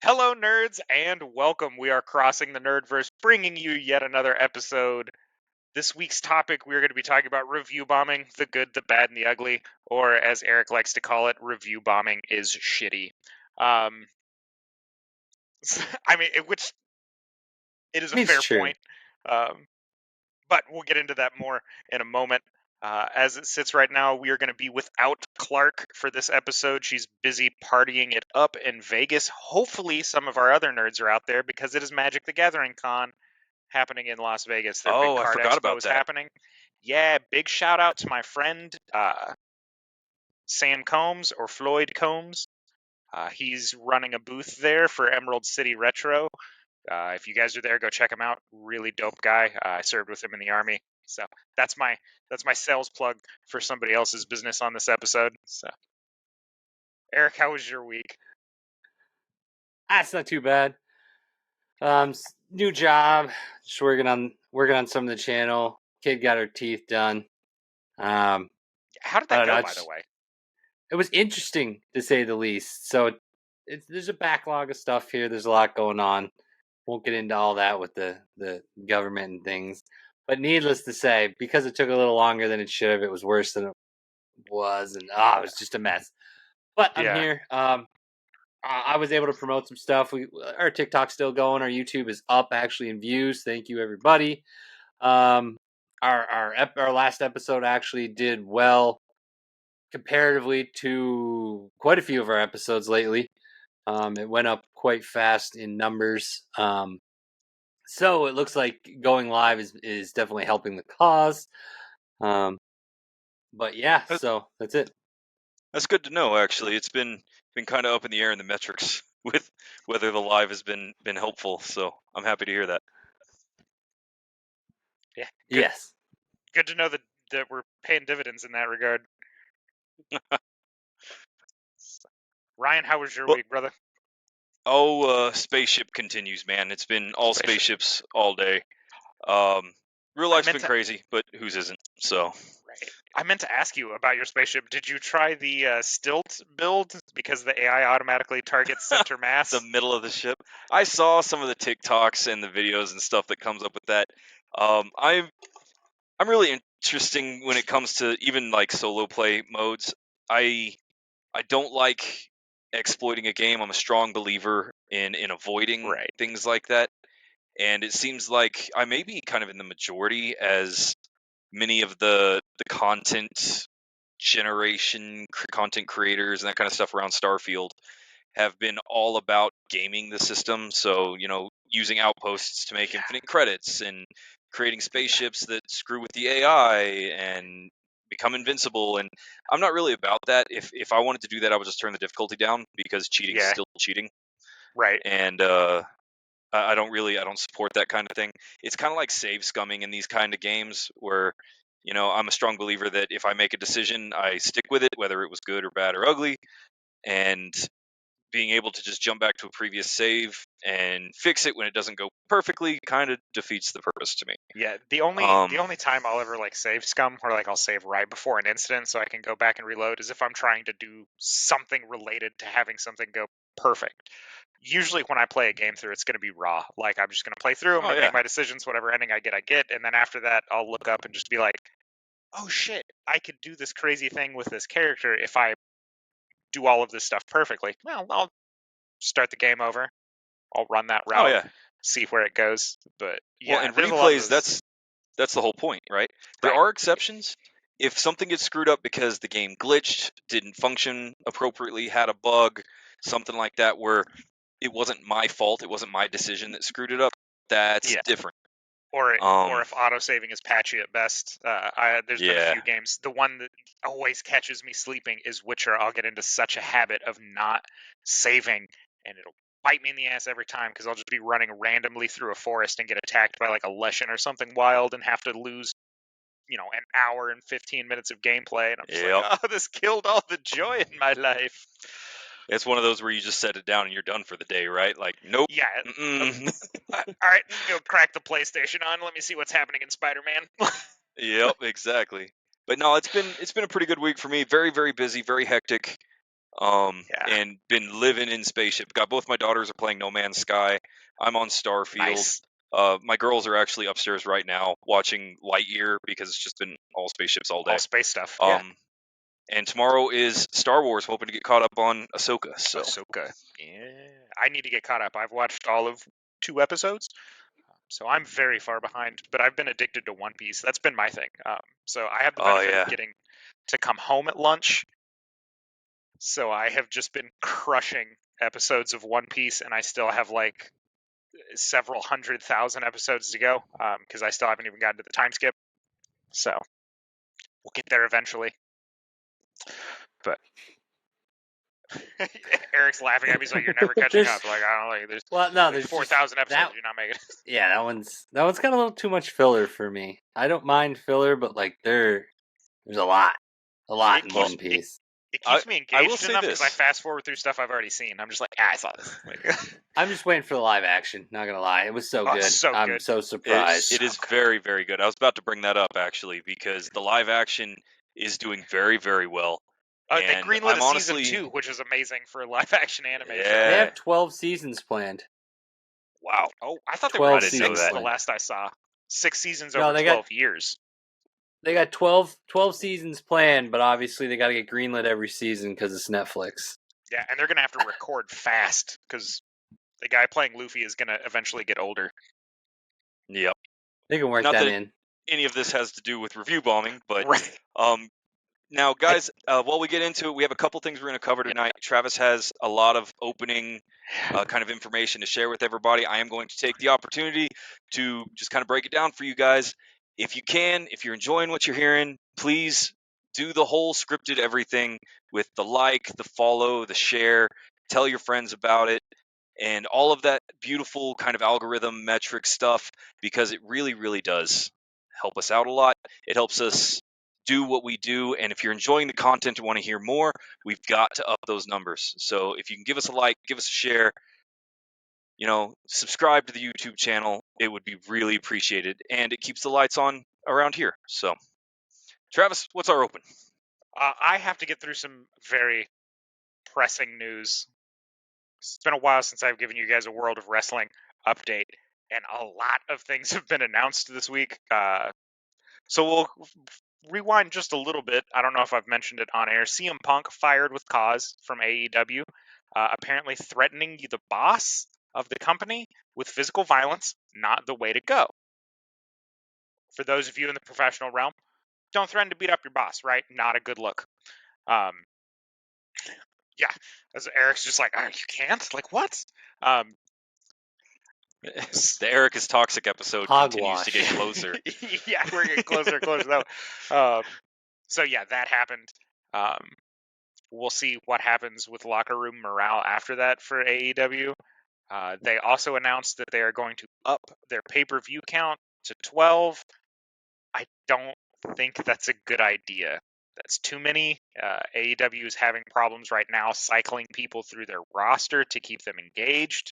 Hello, nerds, and welcome. We are crossing the Nerdverse, bringing you yet another episode. This week's topic, we're going to be talking about review bombing, the good, the bad, and the ugly, or as Eric likes to call it, review bombing is shitty. Which it is a It's fair true. point, but we'll get into that more in a moment. As it sits right now, we are going to be without Clark for this episode. She's busy partying it up in Vegas. Hopefully, some of our other nerds are out there because it is Magic the Gathering Con happening in Las Vegas. Their big Oh, I card forgot expo about is that. happening. Yeah, big shout out to my friend Sam Combs or Floyd Combs. He's running a booth there for Emerald City Retro. If you guys are there, go check him out. Really dope guy. I served with him in the Army. So that's my sales plug for somebody else's business on this episode. So, Eric, how was your week? That's not too bad. New job, just working on some of the channel. Kid got her teeth done. How did that go, by the way? It was interesting to say the least. So there's a backlog of stuff here. There's a lot going on. Won't get into all that with the government and things. But needless to say, because it took a little longer than it should have, it was worse than it was, and it was just a mess. But I'm here. I was able to promote some stuff. Our TikTok's still going. Our YouTube is up actually in views. Thank you, everybody. Our last episode actually did well comparatively to quite a few of our episodes lately. It went up quite fast in numbers. So it looks like going live is definitely helping the cause. But yeah, so that's it. That's good to know. Actually, it's been kind of up in the air in the metrics with whether the live has been helpful. So I'm happy to hear that. Yeah. Good. Yes. Good to know that we're paying dividends in that regard. Ryan, how was your week, brother? Spaceship continues, man. It's been all spaceships all day. Real life's been crazy, but whose isn't? So. Right. I meant to ask you about your spaceship. Did you try the stilt build because the AI automatically targets center mass? The middle of the ship. I saw some of the TikToks and the videos and stuff that comes up with that. I'm really interesting when it comes to even like solo play modes. I don't like exploiting a game. I'm a strong believer in avoiding things like that. And it seems like I may be kind of in the majority, as many of the content generation, content creators and that kind of stuff around Starfield have been all about gaming the system. So, using outposts to make infinite credits and creating spaceships that screw with the AI and become invincible. And I'm not really about that. If I wanted to do that, I would just turn the difficulty down, because cheating is still cheating. Right. And I don't support that kind of thing. It's kind of like save scumming in these kind of games where, I'm a strong believer that if I make a decision, I stick with it, whether it was good or bad or ugly. And being able to just jump back to a previous save and fix it when it doesn't go perfectly kind of defeats the purpose to me. Yeah, the only time I'll ever save scum, or I'll save right before an incident so I can go back and reload, is if I'm trying to do something related to having something go perfect. Usually when I play a game through, it's going to be raw. I'm just going to play through, I'm going to make my decisions, whatever ending I get, and then after that, I'll look up and just be like, oh shit, I could do this crazy thing with this character if I do all of this stuff perfectly. Well, I'll start the game over. I'll run that route, see where it goes. But yeah, well, and replays, that's the whole point, right? There are exceptions. If something gets screwed up because the game glitched, didn't function appropriately, had a bug, something like that, where it wasn't my fault, it wasn't my decision that screwed it up, that's different. Or if autosaving is patchy at best. There's been a few games. The one that always catches me sleeping is Witcher. I'll get into such a habit of not saving, and it'll bite me in the ass every time, because I'll just be running randomly through a forest and get attacked by a Leshen or something wild and have to lose, an hour and 15 minutes of gameplay. And I'm just like, oh, this killed all the joy in my life. It's one of those where you just set it down and you're done for the day, right? Nope. Yeah. All right, go crack the PlayStation on. Let me see what's happening in Spider-Man. Yep, exactly. But no, it's been a pretty good week for me. Very, very busy, very hectic. Yeah. and been living in spaceship. Got both my daughters are playing No Man's Sky. I'm on Starfield. Nice. My girls are actually upstairs right now watching Lightyear because it's just been all spaceships all day. All space stuff. Yeah. And tomorrow is Star Wars. Hoping to get caught up on Ahsoka. So Ahsoka. Yeah. I need to get caught up. I've watched all of 2 episodes, so I'm very far behind. But I've been addicted to One Piece. That's been my thing. So I have the benefit of getting to come home at lunch. So I have just been crushing episodes of One Piece, and I still have like several 100,000 episodes to go because I still haven't even gotten to the time skip. So we'll get there eventually. But Eric's laughing at me. He's like, "You're never catching up." Like, I don't know. There's 4,000 episodes. You're not making it. Yeah, that one's got a little too much filler for me. I don't mind filler, but like there's a lot in One Piece. It keeps me engaged enough because I fast forward through stuff I've already seen. I'm just like, I saw this. I'm just waiting for the live action. Not gonna lie, it was so good. I'm so surprised. It is very, very good. I was about to bring that up actually because the live action is doing very, very well. They greenlit a season 2, which is amazing for a live action animation. Yeah. They have 12 seasons planned. Wow. Oh, I thought they were 6 the last I saw. 6 seasons over 12 years. They got 12 seasons planned, but obviously they got to get greenlit every season because it's Netflix. Yeah, and they're going to have to record fast because the guy playing Luffy is going to eventually get older. Yep. They can work that in. Any of this has to do with review bombing, but now, guys, while we get into it, we have a couple things we're going to cover tonight. Travis has a lot of opening kind of information to share with everybody. I am going to take the opportunity to just kind of break it down for you guys. If you can, if you're enjoying what you're hearing, please do the whole scripted everything with the like, the follow, the share, tell your friends about it, and all of that beautiful kind of algorithm metric stuff, because it really, really does help us out a lot. It helps us do what we do, and if you're enjoying the content and want to hear more, we've got to up those numbers. So if you can give us a like, give us a share, subscribe to the YouTube channel, it would be really appreciated, and it keeps the lights on around here. So, Travis, what's our open? I have to get through some very pressing news. It's been a while since I've given you guys a World of Wrestling update, and a lot of things have been announced this week. So we'll rewind just a little bit. I don't know if I've mentioned it on air. CM Punk fired with cause from AEW, apparently threatening the boss of the company with physical violence, not the way to go. For those of you in the professional realm, don't threaten to beat up your boss, right? Not a good look. Yeah, as Eric's just like, oh, you can't? Like, what? The Eric is Toxic episode continues to get closer. Yeah, we're getting closer and closer, though. So, yeah, that happened. We'll see what happens with locker room morale after that for AEW. They also announced that they are going to up their pay-per-view count to 12. I don't think that's a good idea. That's too many. AEW is having problems right now cycling people through their roster to keep them engaged.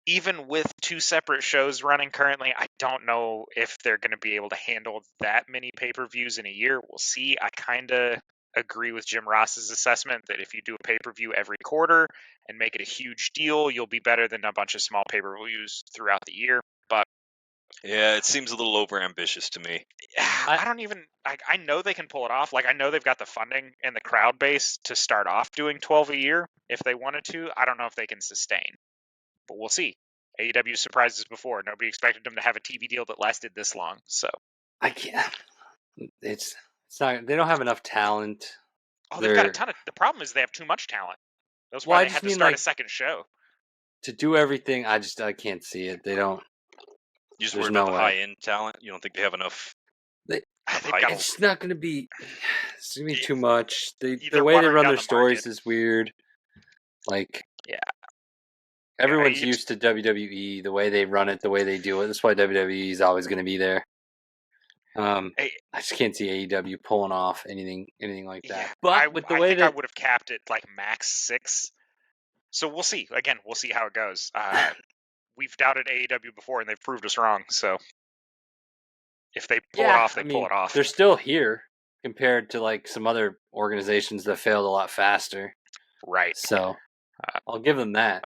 Even with 2 separate shows running currently, I don't know if they're going to be able to handle that many pay-per-views in a year. We'll see. I kind of agree with Jim Ross's assessment that if you do a pay-per-view every quarter and make it a huge deal, you'll be better than a bunch of small pay-per-views throughout the year. But yeah, it seems a little overambitious to me. I know they can pull it off. Like, I know they've got the funding and the crowd base to start off doing 12 a year if they wanted to. I don't know if they can sustain, but we'll see. AEW surprised us before. Nobody expected them to have a TV deal that lasted this long. So I can't. It's not. They don't have enough talent. Oh, they've got a ton of. The problem is they have too much talent. That's why they had to start a second show. To do everything, I can't see it. They don't. You just worry about the high-end talent? You don't think they have enough? It's not going to be. It's going to be too much. The way they run their stories is weird. Like, yeah, everyone's used to WWE. The way they run it, the way they do it. That's why WWE is always going to be there. I just can't see AEW pulling off anything like that. Yeah, but with the way I would have capped it like max 6. So we'll see. Again, we'll see how it goes. We've doubted AEW before, and they've proved us wrong. So if they pull it off, they pull it off. They're still here. compared to like some other organizations that failed a lot faster. Right. So I'll give them that.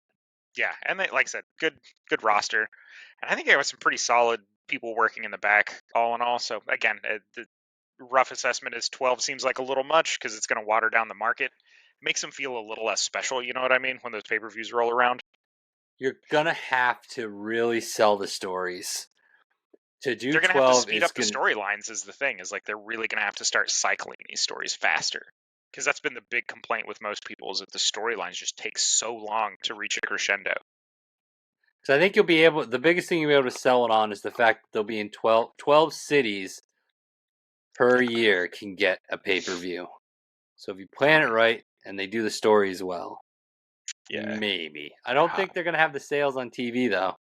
Yeah, and they, like I said, good roster, and I think there was some pretty solid people working in the back, all in all. So again, the rough assessment is 12 seems like a little much because it's going to water down the market, makes them feel a little less special. You know what I mean? When those pay-per-views roll around, You're gonna have to really sell the stories. To do they're going to have to 12 speed is up the storylines. Is the thing is like they're really going to have to start cycling these stories faster. Because that's been the big complaint with most people is that the storylines just take so long to reach a crescendo. So I think you'll be able. The biggest thing you'll be able to sell it on is the fact that they'll be in 12 cities per year can get a pay-per-view. So if you plan it right and they do the stories well, maybe. I don't think they're gonna have the sales on TV though.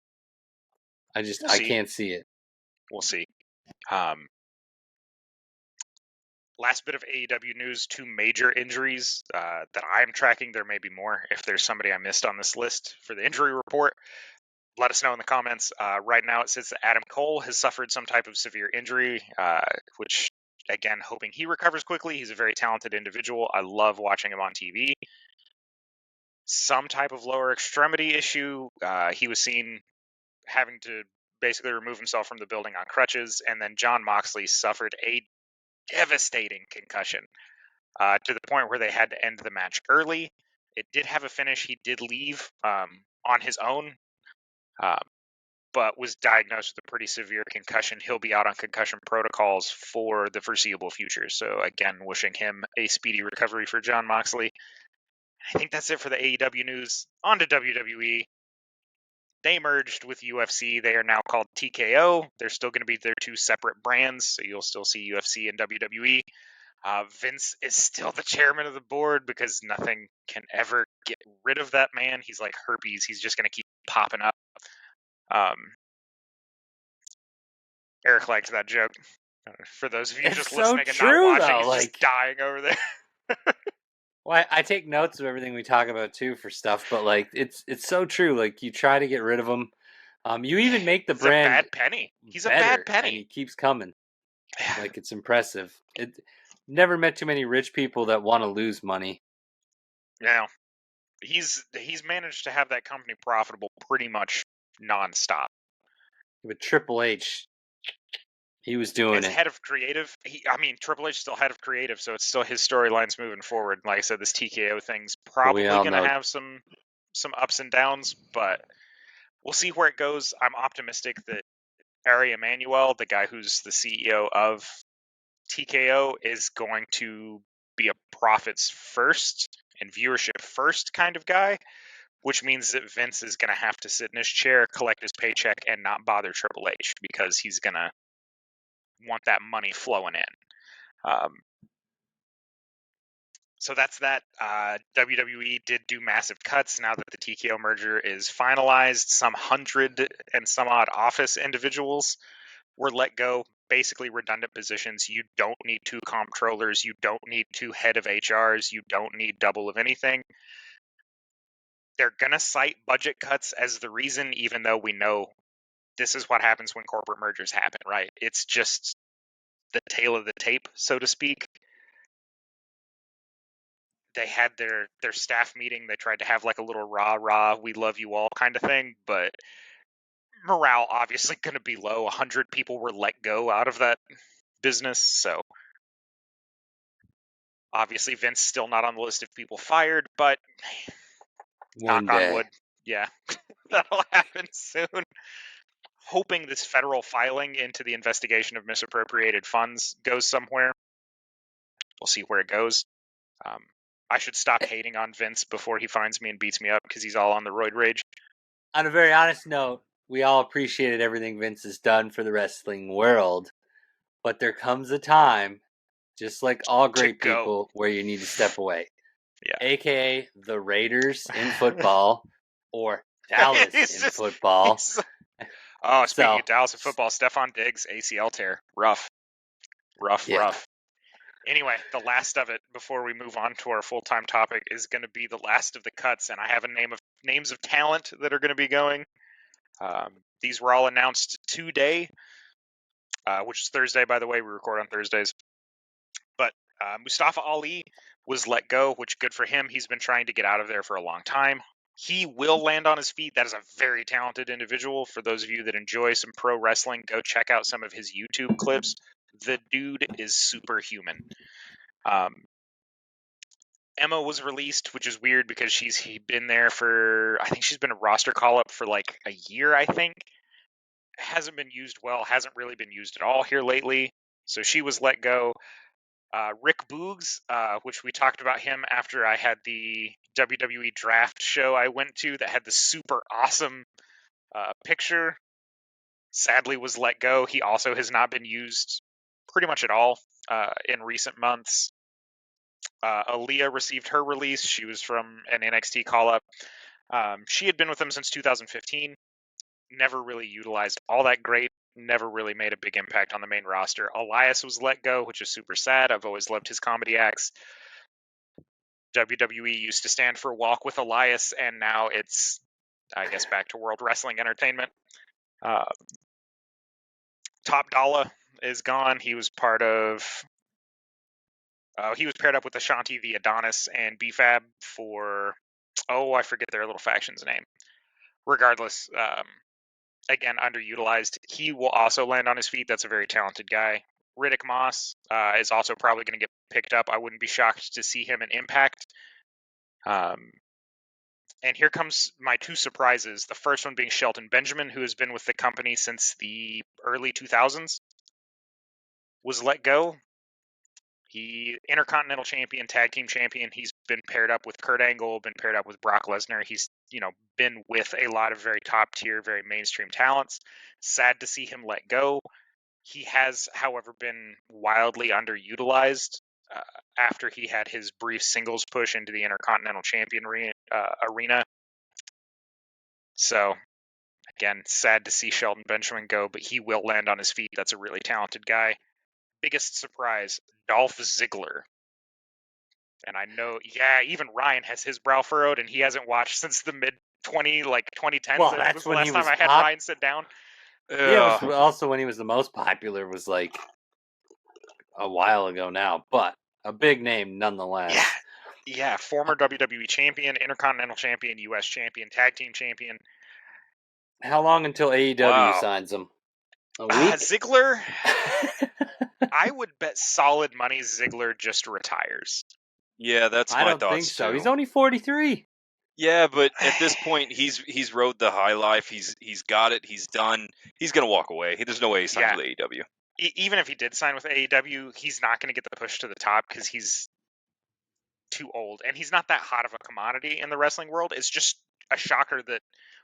I can't see it. We'll see. Last bit of AEW news, 2 major injuries that I'm tracking. There may be more. If there's somebody I missed on this list for the injury report, let us know in the comments. Right now it says that Adam Cole has suffered some type of severe injury, which, again, hoping he recovers quickly. He's a very talented individual. I love watching him on TV. Some type of lower extremity issue. He was seen having to basically remove himself from the building on crutches, and then Jon Moxley suffered a devastating concussion to the point where they had to end the match early. It did have a finish. He did leave on his own, but was diagnosed with a pretty severe concussion. He'll be out on concussion protocols for the foreseeable future. So again, wishing him a speedy recovery for Jon Moxley. I think that's it for the AEW news. On to WWE. They merged with UFC. They are now called TKO. They're still going to be their 2 separate brands, so you'll still see UFC and WWE. Vince is still the chairman of the board because nothing can ever get rid of that man. He's like herpes. He's just going to keep popping up. Eric liked that joke. For those of you just listening and not watching, he's just dying over there. Well, I take notes of everything we talk about too for stuff, but like it's so true. Like you try to get rid of him. You even make the brand a bad penny. He's better, a bad penny, and he keeps coming. Like it's impressive. It never met too many rich people that want to lose money. Yeah, he's managed to have that company profitable pretty much nonstop. With Triple H, he was doing as head of creative. Triple H still head of creative, so it's still his storylines moving forward. Like I said, this TKO thing's probably going to have some ups and downs, but we'll see where it goes. I'm optimistic that Ari Emanuel, the guy who's the CEO of TKO, is going to be a profits first and viewership first kind of guy, which means that Vince is going to have to sit in his chair, collect his paycheck, and not bother Triple H because he's going to want that money flowing in. So that's that. WWE did do massive cuts now that the TKO merger is finalized. Some 100 and some odd office individuals were let go. Basically redundant positions. You don't need 2 comptrollers. You don't need 2 head of HRs. You don't need double of anything. They're going to cite budget cuts as the reason, even though we know this is what happens when corporate mergers happen, right? It's just the tail of the tape, so to speak. They had their staff meeting. They tried to have like a little rah, we love you all kind of thing, but morale obviously going to be low. 100 people were let go out of that business, so obviously Vince still not on the list of people fired, but knock on wood, yeah, that'll happen soon. Hoping this federal filing into the investigation of misappropriated funds goes somewhere. We'll see where it goes. I should stop hating on Vince before he finds me and beats me up because he's all on the roid rage. On a very honest note, we all appreciated everything Vince has done for the wrestling world, but there comes a time, just like all great people, where you need to step away. Yeah. AKA the Raiders in football or Dallas in football. Speaking of Dallas in football, Stephon Diggs, ACL tear. Rough. Anyway, the last of it before we move on to our full-time topic is going to be the last of the cuts, and I have names of talent that are going to be going. These were all announced today, which is Thursday, by the way. We record on Thursdays. But Mustafa Ali was let go, which good for him. He's been trying to get out of there for a long time. He will land on his feet. That is a very talented individual. For those of you that enjoy some pro wrestling, go check out some of his YouTube clips. The dude is superhuman. Emma was released, which is weird because she's been there for, I think she's been a roster call-up for like a year, I think. Hasn't been used well, hasn't really been used at all here lately. So she was let go. Rick Boogs, which we talked about him after I had the WWE draft show I went to that had the super awesome picture, sadly was let go. He also has not been used pretty much at all in recent months. Aaliyah received her release. She was from an NXT call-up. She had been with them since 2015. Never really utilized all that great. Never really made a big impact on the main roster. Elias was let go, which is super sad. I've always loved his comedy acts. WWE used to stand for Walk with Elias, and now it's, I guess, back to World Wrestling Entertainment. Top Dollar is gone. He was part of... he was paired up with Ashanti, the Adonis, and BFAB for... Oh, I forget their little faction's name. Regardless, again, underutilized. He will also land on his feet. That's a very talented guy. Riddick Moss is also probably going to get picked up. I wouldn't be shocked to see him in Impact. And here comes my two surprises. The first one being Shelton Benjamin, who has been with the company since the early 2000s, was let go. He Intercontinental Champion, Tag Team Champion. He's been paired up with Kurt Angle, been paired up with Brock Lesnar. He's, been with a lot of very top tier, very mainstream talents. Sad to see him let go. He has, however, been wildly underutilized after he had his brief singles push into the Intercontinental Champion arena. So, again, sad to see Shelton Benjamin go, but he will land on his feet. That's a really talented guy. Biggest surprise, Dolph Ziggler. And I know, even Ryan has his brow furrowed, and he hasn't watched since the mid 2010s. Well, I think that's was the when last he time was I had Ryan sit down. Yeah, it was also when he was the most popular, was like a while ago now, but a big name nonetheless. Yeah, former WWE champion, Intercontinental champion, US champion, tag team champion. How long until AEW signs him? A week? Ziggler, I would bet solid money Ziggler just retires. Yeah, that's my thoughts. I don't think so. Too. He's only 43. Yeah, but at this point, he's rode the high life. He's got it. He's done. He's gonna walk away. There's no way he signs with AEW. Even if he did sign with AEW, he's not going to get the push to the top because he's too old, and he's not that hot of a commodity in the wrestling world. It's just a shocker that,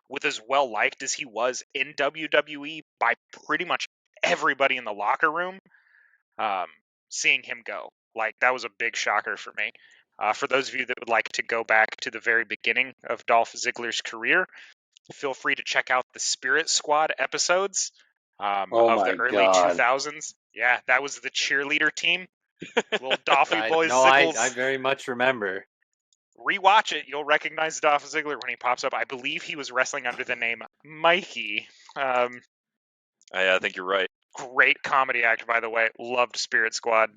with as well liked as he was in WWE by pretty much everybody in the locker room, seeing him go, that was a big shocker for me. For those of you that would like to go back to the very beginning of Dolph Ziggler's career, feel free to check out the Spirit Squad episodes of the early 2000s. Yeah, that was the cheerleader team. Little Dolphy boys. I very much remember. Rewatch it. You'll recognize Dolph Ziggler when he pops up. I believe he was wrestling under the name Mikey. I think you're right. Great comedy act, by the way. Loved Spirit Squad.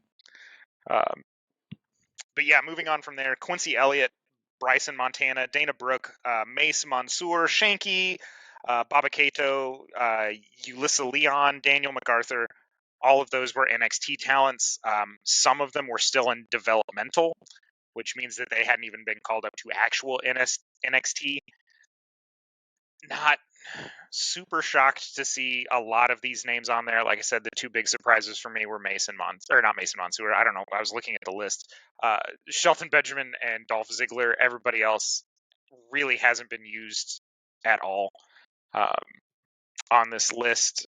But yeah, moving on from there, Quincy Elliott, Bryson Montana, Dana Brooke, Mace Mansoor, Shanky, Baba Kato, Ulyssa Leon, Daniel MacArthur. All of those were NXT talents. Some of them were still in developmental, which means that they hadn't even been called up to actual NXT. Not super shocked to see a lot of these names on there. Like I said, the two big surprises for me were not Mason Mansoor. I don't know. I was looking at the list. Shelton Benjamin and Dolph Ziggler. Everybody else really hasn't been used at all on this list.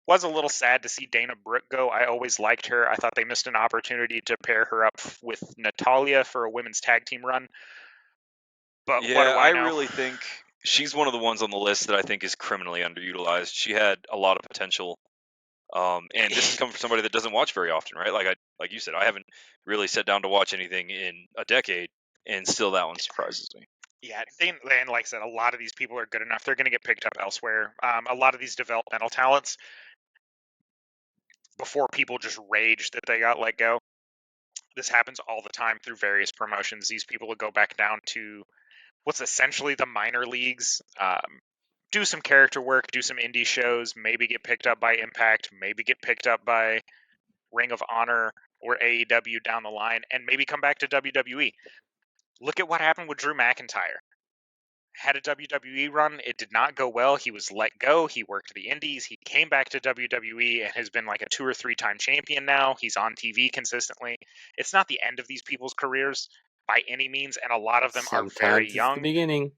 Was a little sad to see Dana Brooke go. I always liked her. I thought they missed an opportunity to pair her up with Natalya for a women's tag team run. But yeah, what do I know? really think she's one of the ones on the list that I think is criminally underutilized. She had a lot of potential. And this is coming from somebody that doesn't watch very often, right? Like you said, I haven't really sat down to watch anything in a decade, and still that one surprises me. Yeah, and like I said, a lot of these people are good enough. They're going to get picked up elsewhere. A lot of these developmental talents, before people just rage that they got let go, this happens all the time through various promotions. These people will go back down to what's essentially the minor leagues, do some character work, do some indie shows, maybe get picked up by Impact, maybe get picked up by Ring of Honor or AEW down the line, and maybe come back to WWE. Look at what happened with Drew McIntyre. Had a WWE run, it did not go well. He was let go. He worked the indies. He came back to WWE and has been like a 2 or 3 time champion now. He's on TV consistently. It's not the end of these people's careers by any means, and a lot of them Sometimes are very it's young. the beginning.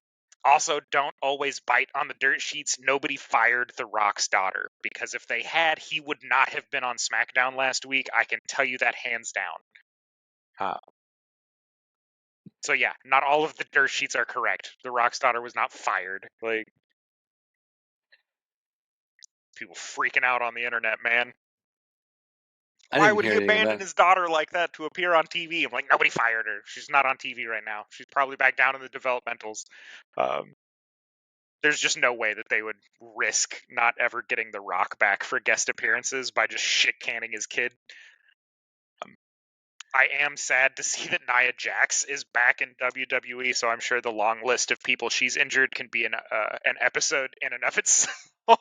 Also, don't always bite on the dirt sheets. Nobody fired The Rock's daughter, because if they had, he would not have been on SmackDown last week. I can tell you that hands down. So yeah, not all of the dirt sheets are correct. The Rock's daughter was not fired. Like, people freaking out on the internet, man. Why would he abandon his daughter like that to appear on TV? I'm like, nobody fired her. She's not on TV right now. She's probably back down in the developmentals. There's just no way that they would risk not ever getting The Rock back for guest appearances by just shit-canning his kid. I am sad to see that Nia Jax is back in WWE, so I'm sure the long list of people she's injured can be an episode in and of itself.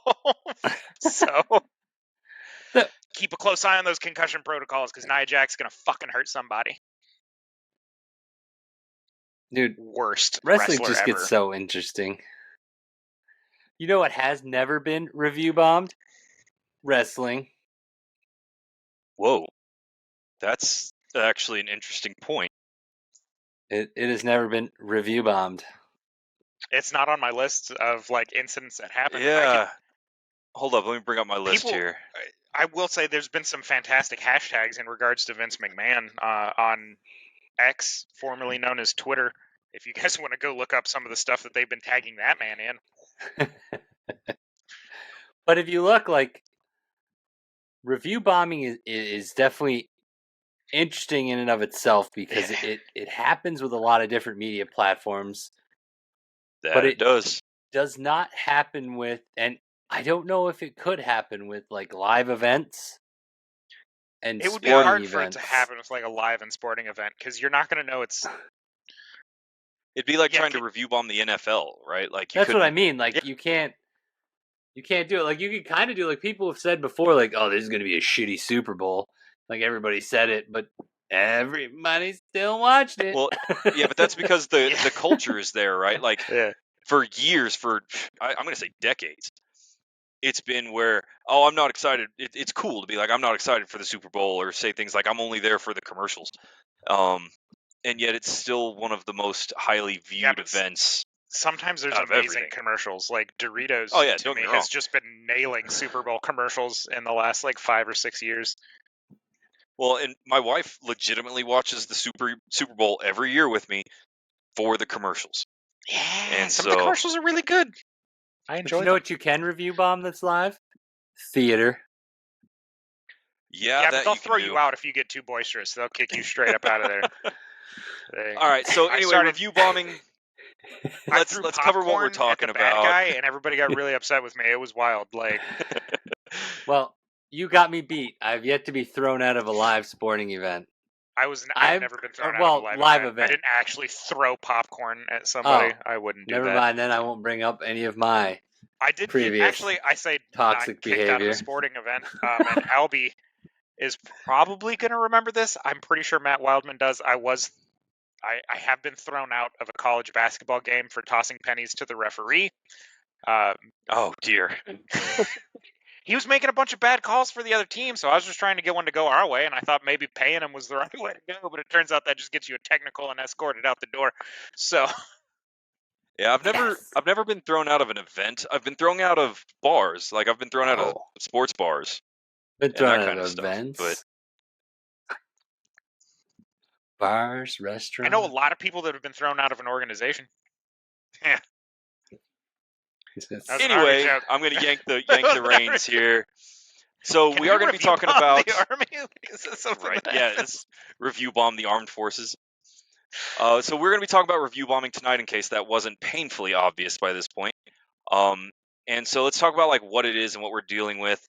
So keep a close eye on those concussion protocols, because Nia Jax is going to fucking hurt somebody. Dude, worst wrestling wrestler just ever. Gets so interesting. You know what has never been review bombed? Wrestling. Whoa. That's actually an interesting point. It has never been review bombed. It's not on my list of like incidents that happened. Yeah. Hold up, let me bring up my list here. I will say there's been some fantastic hashtags in regards to Vince McMahon on X, formerly known as Twitter. If you guys want to go look up some of the stuff that they've been tagging that man in. But if you look, like, review bombing is definitely interesting in and of itself, because it happens with a lot of different media platforms. But it does not happen with, and I don't know if it could happen with, like, live events and it would be hard for it to happen with like a live and sporting event, because you're not going to know it's. It'd be like trying to review bomb the NFL, right? Like that's what I mean. Like you can't do it. Like you can kind of do. Like people have said before, like, oh, this is going to be a shitty Super Bowl. Like everybody said it, but everybody still watched it. Well, yeah, but that's because the culture is there, right? Like for years, I'm going to say decades, it's been where, oh, I'm not excited. It's cool to be like, I'm not excited for the Super Bowl, or say things like, I'm only there for the commercials. And yet it's still one of the most highly viewed events. Sometimes there's amazing commercials. Like Doritos, to me, has just been nailing Super Bowl commercials in the last like 5 or 6 years. Well, and my wife legitimately watches the Super Bowl every year with me for the commercials. Yeah, and some of the commercials are really good. I enjoy them. You know what you can review bomb that's live? Theater. Yeah, but they'll throw you out if you get too boisterous. They'll kick you straight up out of there. All right, so anyway, review bombing. Let's cover what we're talking about. Bad guy, and everybody got really upset with me. It was wild. Like, well, you got me beat. I've yet to be thrown out of a live sporting event. I've never been thrown out of a live event. I didn't actually throw popcorn at somebody. I wouldn't do that. Never mind. Then I won't bring up any of my. I did actually. I say toxic behavior. Out of a sporting event, and Albie is probably going to remember this. I'm pretty sure Matt Wildman does. I have been thrown out of a college basketball game for tossing pennies to the referee. Oh dear. He was making a bunch of bad calls for the other team, so I was just trying to get one to go our way, and I thought maybe paying him was the right way to go, but it turns out that just gets you a technical and escorted out the door. So, yeah, I've never been thrown out of an event. I've been thrown out of bars. Like I've been thrown out of sports bars. Been thrown out of events. But bars, restaurants. I know a lot of people that have been thrown out of an organization. Yeah. Anyway, I'm going to yank the reins here. So we are going to be talking about the army. Right? Yeah, it's review bomb the armed forces. So we're going to be talking about review bombing tonight, in case that wasn't painfully obvious by this point. And so let's talk about like what it is and what we're dealing with.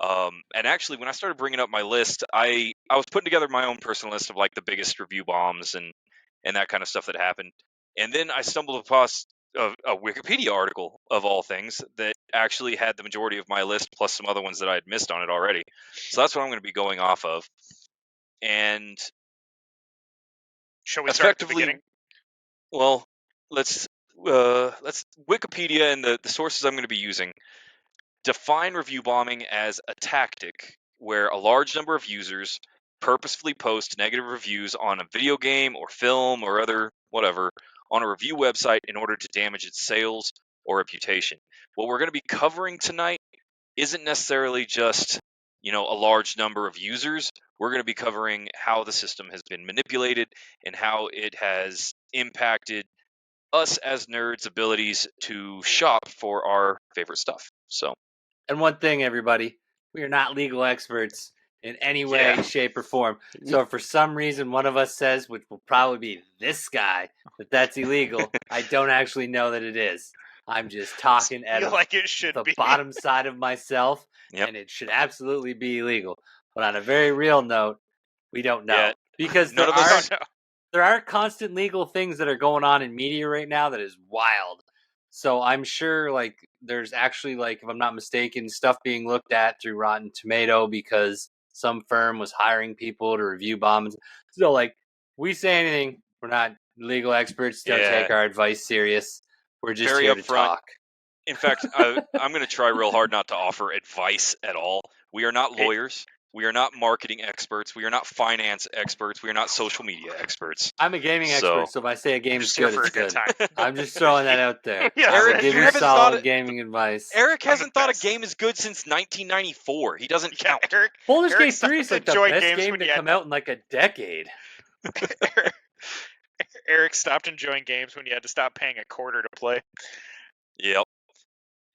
And actually, when I started bringing up my list, I was putting together my own personal list of like the biggest review bombs and that kind of stuff that happened. And then I stumbled across a Wikipedia article of all things that actually had the majority of my list plus some other ones that I had missed on it already. So that's what I'm going to be going off of. And shall we start at the effectively, beginning? well, let's Wikipedia and the sources I'm going to be using define review bombing as a tactic where a large number of users purposefully post negative reviews on a video game or film or other whatever on a review website in order to damage its sales or reputation. What we're going to be covering tonight isn't necessarily just, a large number of users. We're going to be covering how the system has been manipulated and how it has impacted us as nerds' abilities to shop for our favorite stuff. So, And one thing, everybody, we are not legal experts in any way, Yeah. shape, or form. So if for some reason one of us says, which will probably be this guy, that that's illegal, I don't actually know that it is. I'm just talking out Feel of like it should the be. bottom side of myself, Yep. and it should absolutely be illegal. But on a very real note, we don't know. Yeah, Because none there of are us- there are constant legal things that are going on in media right now that is wild. So I'm sure like there's actually like, if I'm not mistaken, stuff being looked at through Rotten Tomato because some firm was hiring people to review bombs. So like, we say anything, we're not legal experts, don't Yeah. take our advice serious. We're just Very here to upfront. talk. In fact, I'm going to try real hard not to offer advice at all. We are not lawyers. We are not marketing experts. We are not finance experts. We are not social media experts. I'm a gaming expert, so if I say a game's just here good, for it's a good good. time. I'm just throwing that out there. Yeah, I will Eric, give you you haven't solid thought- gaming advice. Eric I'm hasn't the thought a best. game is good since 1994. He doesn't Yeah, count. Eric. Baldur's Gate Eric's 3 is like the enjoying best games game when to you had- come out in like a decade. Eric stopped enjoying games when you had to stop paying a quarter to play. Yep.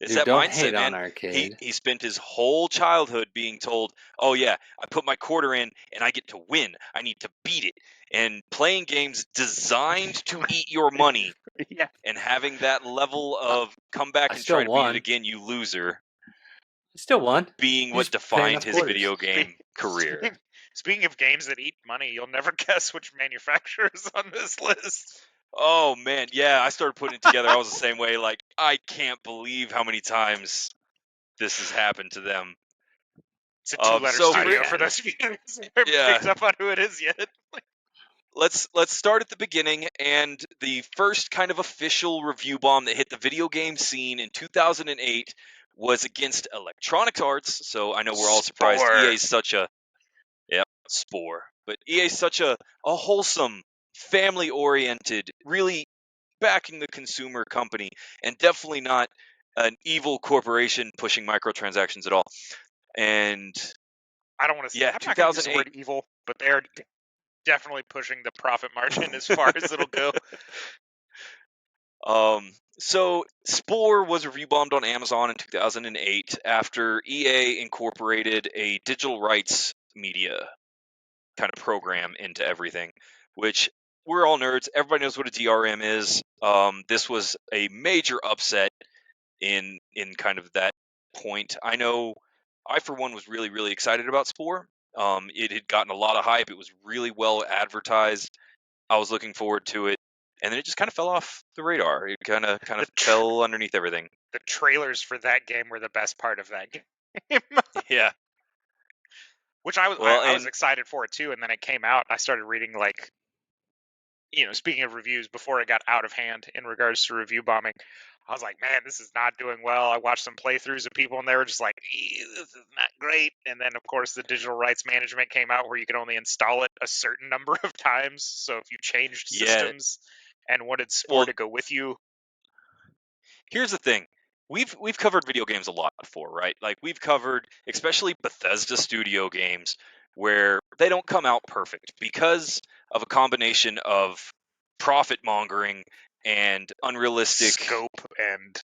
It's Dude, that don't mindset, hate man. on arcade. He spent his whole childhood being told, "Oh yeah, I put my quarter in and I get to win. I need to beat it." And playing games designed to eat your money Yeah. and having that level of come back I and still try to beat won. it again, you loser, Still won. being You what just pay defined enough his quarters. video game career. Speaking of games that eat money, you'll never guess which manufacturer is on this list. Oh man, yeah, I started putting it together. I was the same way. Like, I can't believe how many times this has happened to them. It's a two-letter so studio for- for those of you who haven't Yeah. picked up on who it is yet. Let's start at the beginning, and the first kind of official review bomb that hit the video game scene in 2008 was against Electronic Arts. So I know we're all surprised. Spore. EA's such a Spore, but EA's such a wholesome, family-oriented, really backing the consumer company, and definitely not an evil corporation pushing microtransactions at all. And I don't want to say. Yeah, I'm not going to use the 2008. word evil, but they are definitely pushing the profit margin as far as it'll go. So Spore was review bombed on Amazon in 2008 after EA incorporated a digital rights media kind of program into everything, which we're all nerds. Everybody knows what a DRM is. This was a major upset in kind of that point. I know I, for one, was really, really excited about Spore. It had gotten a lot of hype. It was really well advertised. I was looking forward to it. And then it just kind of fell off the radar. It kind of fell underneath everything. The trailers for that game were the best part of that game. Yeah. Which I was Well, I was and- excited for it too, and then it came out. I started reading like, speaking of reviews, before it got out of hand in regards to review bombing, I was like, man, this is not doing well. I watched some playthroughs of people, and they were just like, this is not great. And then, of course, the digital rights management came out where you could only install it a certain number of times. So if you changed Yeah. systems and wanted Spore Well- to go with you, Here's the thing. We've covered video games a lot before, right? Like, we've covered especially Bethesda studio games where they don't come out perfect because of a combination of profit mongering and unrealistic scope and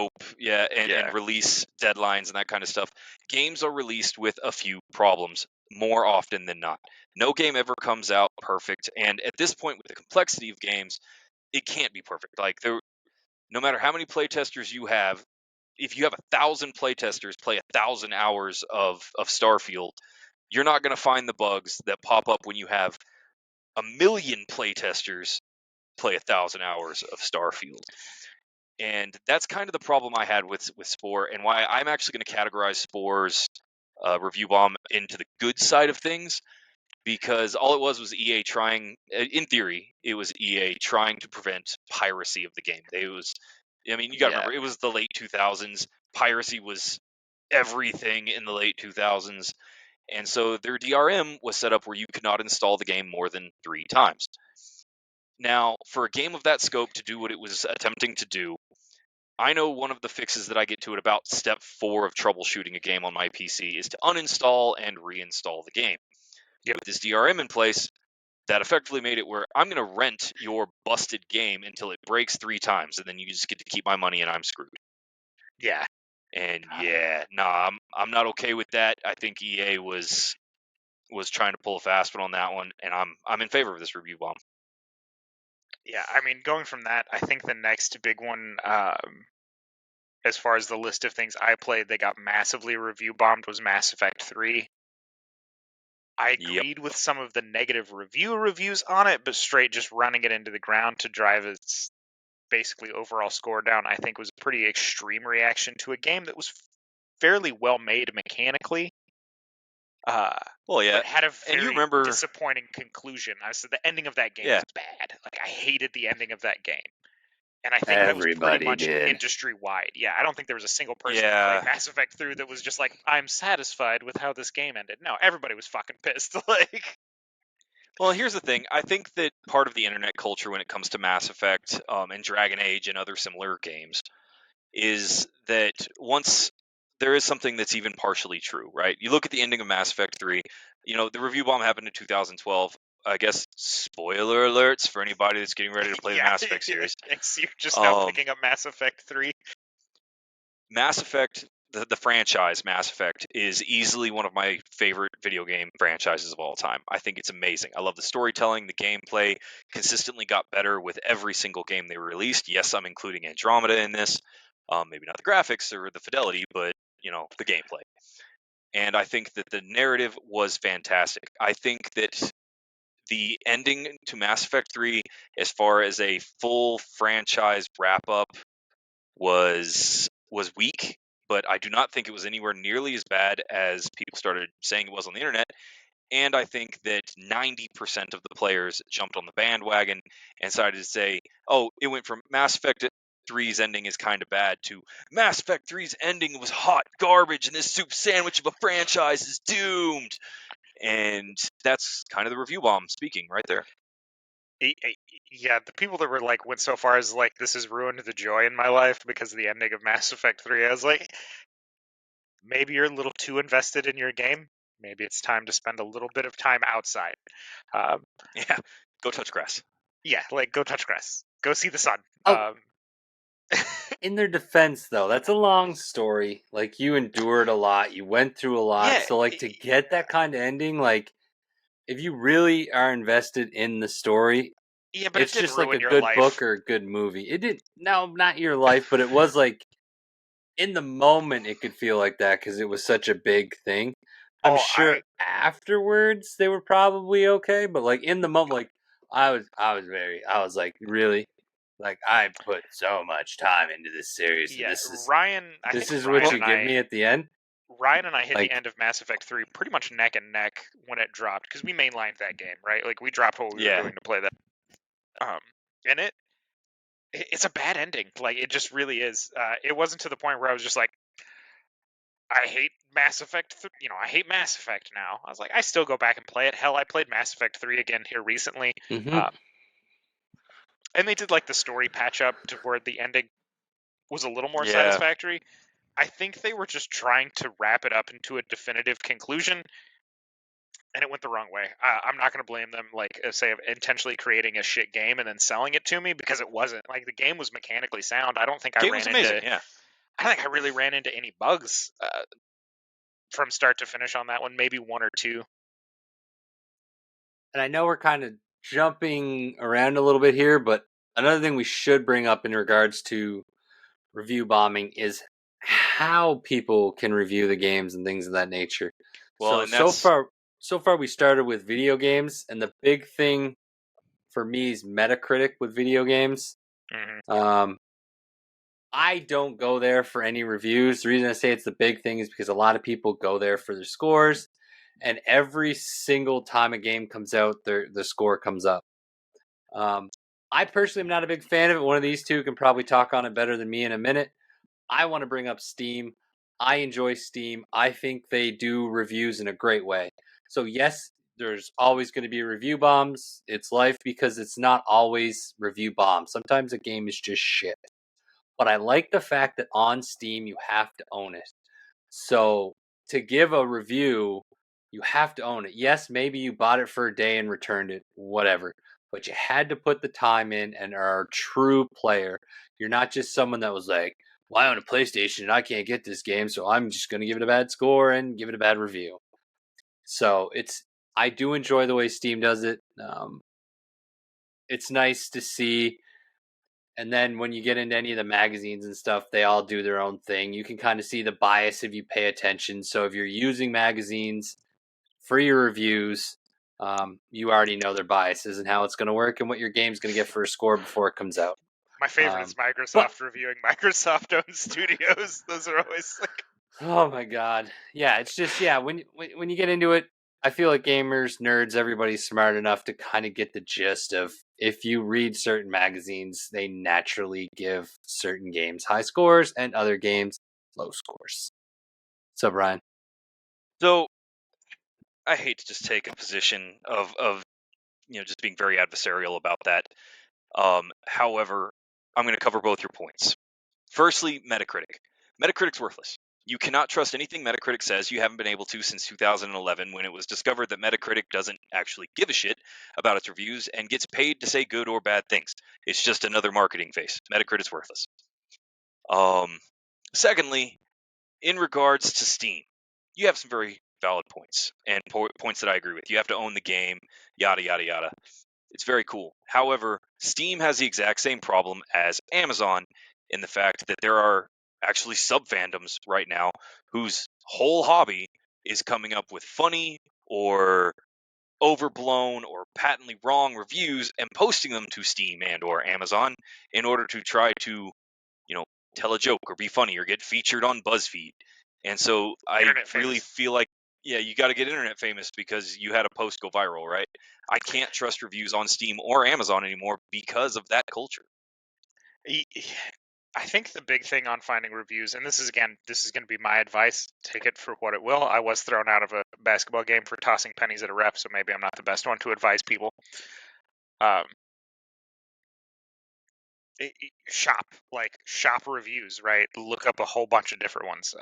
and release deadlines and that kind of stuff. Games are released with a few problems more often than not. No game ever comes out perfect, and at this point with the complexity of games, it can't be perfect. Like, no matter how many playtesters you have, if you have 1,000 playtesters play 1,000 hours of Starfield, you're not going to find the bugs that pop up when you have 1,000,000 playtesters play 1,000 hours of Starfield. And that's kind of the problem I had with Spore, and why I'm actually going to categorize Spore's review bomb into the good side of things, because all it was EA trying, in theory, it was EA trying to prevent piracy of the game. You got to remember, it was the late 2000s. Piracy was everything in the late 2000s. And so their DRM was set up where you could not install the game more than 3 times. Now, for a game of that scope to do what it was attempting to do, I know one of the fixes that I get to at about step 4 of troubleshooting a game on my PC is to uninstall and reinstall the game. Yep. With this DRM in place, that effectively made it where I'm going to rent your busted game until it breaks 3 times, and then you just get to keep my money and I'm screwed. Yeah. And I'm not okay with that. I think EA was trying to pull a fast one on that one, and I'm in favor of this review bomb. Yeah, I mean, going from that, I think the next big one, as far as the list of things I played that got massively review bombed, was Mass Effect 3. I agreed with some of the negative reviews on it, but straight just running it into the ground to drive its basically overall score down, I think was a pretty extreme reaction to a game that was fairly well made mechanically. But had a very disappointing conclusion. I said the ending of that game was bad. Like, I hated the ending of that game. And I think that was pretty much industry-wide. Yeah, I don't think there was a single person that played Mass Effect through that was just like, I'm satisfied with how this game ended. No, everybody was fucking pissed. Well, here's the thing. I think that part of the internet culture when it comes to Mass Effect and Dragon Age and other similar games is that once there is something that's even partially true, right? You look at the ending of Mass Effect 3, the review bomb happened in 2012. I guess spoiler alerts for anybody that's getting ready to play the Mass Effect series. You're just now picking up Mass Effect 3. Mass Effect, the franchise Mass Effect, is easily one of my favorite video game franchises of all time. I think it's amazing. I love the storytelling. The gameplay consistently got better with every single game they released. Yes, I'm including Andromeda in this. Maybe not the graphics or the fidelity, but, the gameplay. And I think that the narrative was fantastic. I think that the ending to Mass Effect 3, as far as a full franchise wrap-up, was weak, but I do not think it was anywhere nearly as bad as people started saying it was on the internet. And I think that 90% of the players jumped on the bandwagon and decided to say, oh, it went from Mass Effect 3's ending is kind of bad to Mass Effect 3's ending was hot garbage and this soup sandwich of a franchise is doomed. And that's kind of the review bomb speaking right there. Yeah, the people that were like went so far as like, this has ruined the joy in my life because of the ending of Mass Effect 3. I was like, maybe you're a little too invested in your game. Maybe it's time to spend a little bit of time outside. Go touch grass. Yeah, go touch grass. Go see the sun. In their defense, though, that's a long story. Like, you endured a lot. You went through a lot. Yeah, so, to get that kind of ending, if you really are invested in the story, but it's just like a good book or a good movie. It didn't. No, not your life, but it was in the moment it could feel like that because it was such a big thing. I'm sure afterwards they were probably okay, but in the moment, I was like, really? I put so much time into this series. Yeah, and this is what you give me at the end? Ryan and I hit the end of Mass Effect 3 pretty much neck and neck when it dropped, because we mainlined that game, right? We dropped what we were doing to play that. And it's a bad ending. It just really is. It wasn't to the point where I was just like, I hate Mass Effect. I hate Mass Effect now. I was like, I still go back and play it. Hell, I played Mass Effect 3 again here recently. Mm-hmm. And they did the story patch up to where the ending was a little more satisfactory. I think they were just trying to wrap it up into a definitive conclusion, and it went the wrong way. I'm not going to blame them, say, of intentionally creating a shit game and then selling it to me, because it wasn't. The game was mechanically sound. I don't think I ran into. Yeah. I don't think I really ran into any bugs from start to finish on that one. Maybe one or two. And I know we're kind of jumping around a little bit here, but another thing we should bring up in regards to review bombing is how people can review the games and things of that nature. Well, So far we started with video games, and the big thing for me is Metacritic with video games. Mm-hmm. I don't go there for any reviews. The reason I say it's the big thing is because a lot of people go there for their scores, and every single time a game comes out, the score comes up. I personally am not a big fan of it. One of these two can probably talk on it better than me in a minute. I want to bring up Steam. I enjoy Steam. I think they do reviews in a great way. So yes, there's always going to be review bombs. It's life because it's not always review bombs. Sometimes a game is just shit. But I like the fact that on Steam you have to own it. So to give a review, you have to own it. Yes, maybe you bought it for a day and returned it, whatever. But you had to put the time in and are a true player. You're not just someone that was like, well, I own a PlayStation and I can't get this game, so I'm just going to give it a bad score and give it a bad review. So I do enjoy the way Steam does it. It's nice to see. And then when you get into any of the magazines and stuff, they all do their own thing. You can kind of see the bias if you pay attention. So if you're using magazines for your reviews, you already know their biases and how it's going to work and what your game's going to get for a score before it comes out. My favorite is Microsoft reviewing Microsoft-owned studios. Those are always like, oh my god, yeah. It's just when you get into it, I feel like gamers, nerds, everybody's smart enough to kind of get the gist of if you read certain magazines, they naturally give certain games high scores and other games low scores. So Brian, So I hate to just take a position of just being very adversarial about that. However, I'm going to cover both your points. Firstly, Metacritic. Metacritic's worthless. You cannot trust anything Metacritic says. You haven't been able to since 2011 when it was discovered that Metacritic doesn't actually give a shit about its reviews and gets paid to say good or bad things. It's just another marketing face. Metacritic is worthless. Secondly, in regards to Steam, you have some very valid points and points that I agree with. You have to own the game, yada, yada, yada. It's very cool. However, Steam has the exact same problem as Amazon in the fact that there are actually sub-fandoms right now whose whole hobby is coming up with funny or overblown or patently wrong reviews and posting them to Steam and or Amazon in order to try to, tell a joke or be funny or get featured on BuzzFeed. And so I really feel like, you got to get internet famous because you had a post go viral, right? I can't trust reviews on Steam or Amazon anymore because of that culture. I think the big thing on finding reviews, and this is going to be my advice, take it for what it will. I was thrown out of a basketball game for tossing pennies at a ref, so maybe I'm not the best one to advise people. Shop reviews, right? Look up a whole bunch of different ones.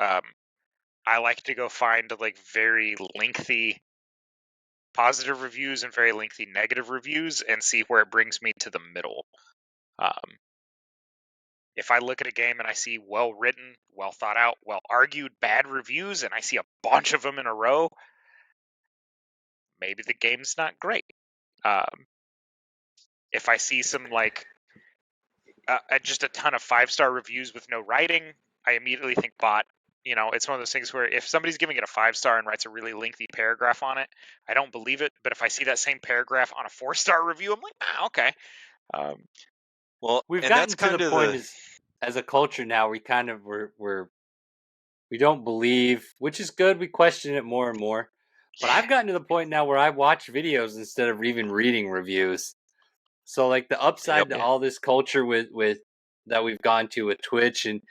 I like to go find very lengthy positive reviews and very lengthy negative reviews and see where it brings me to the middle. If I look at a game and I see well written, well thought out, well argued bad reviews, and I see a bunch of them in a row, maybe the game's not great. If I see some just a ton of 5-star reviews with no writing, I immediately think bot. It's one of those things where if somebody's giving it a 5-star and writes a really lengthy paragraph on it, I don't believe it. But if I see that same paragraph on a 4-star review, I'm like, okay. Well, we've gotten to the point as a culture now, we kind of we don't believe, which is good. We question it more and more. But I've gotten to the point now where I watch videos instead of even reading reviews. So the upside to all this culture with that we've gone to with Twitch and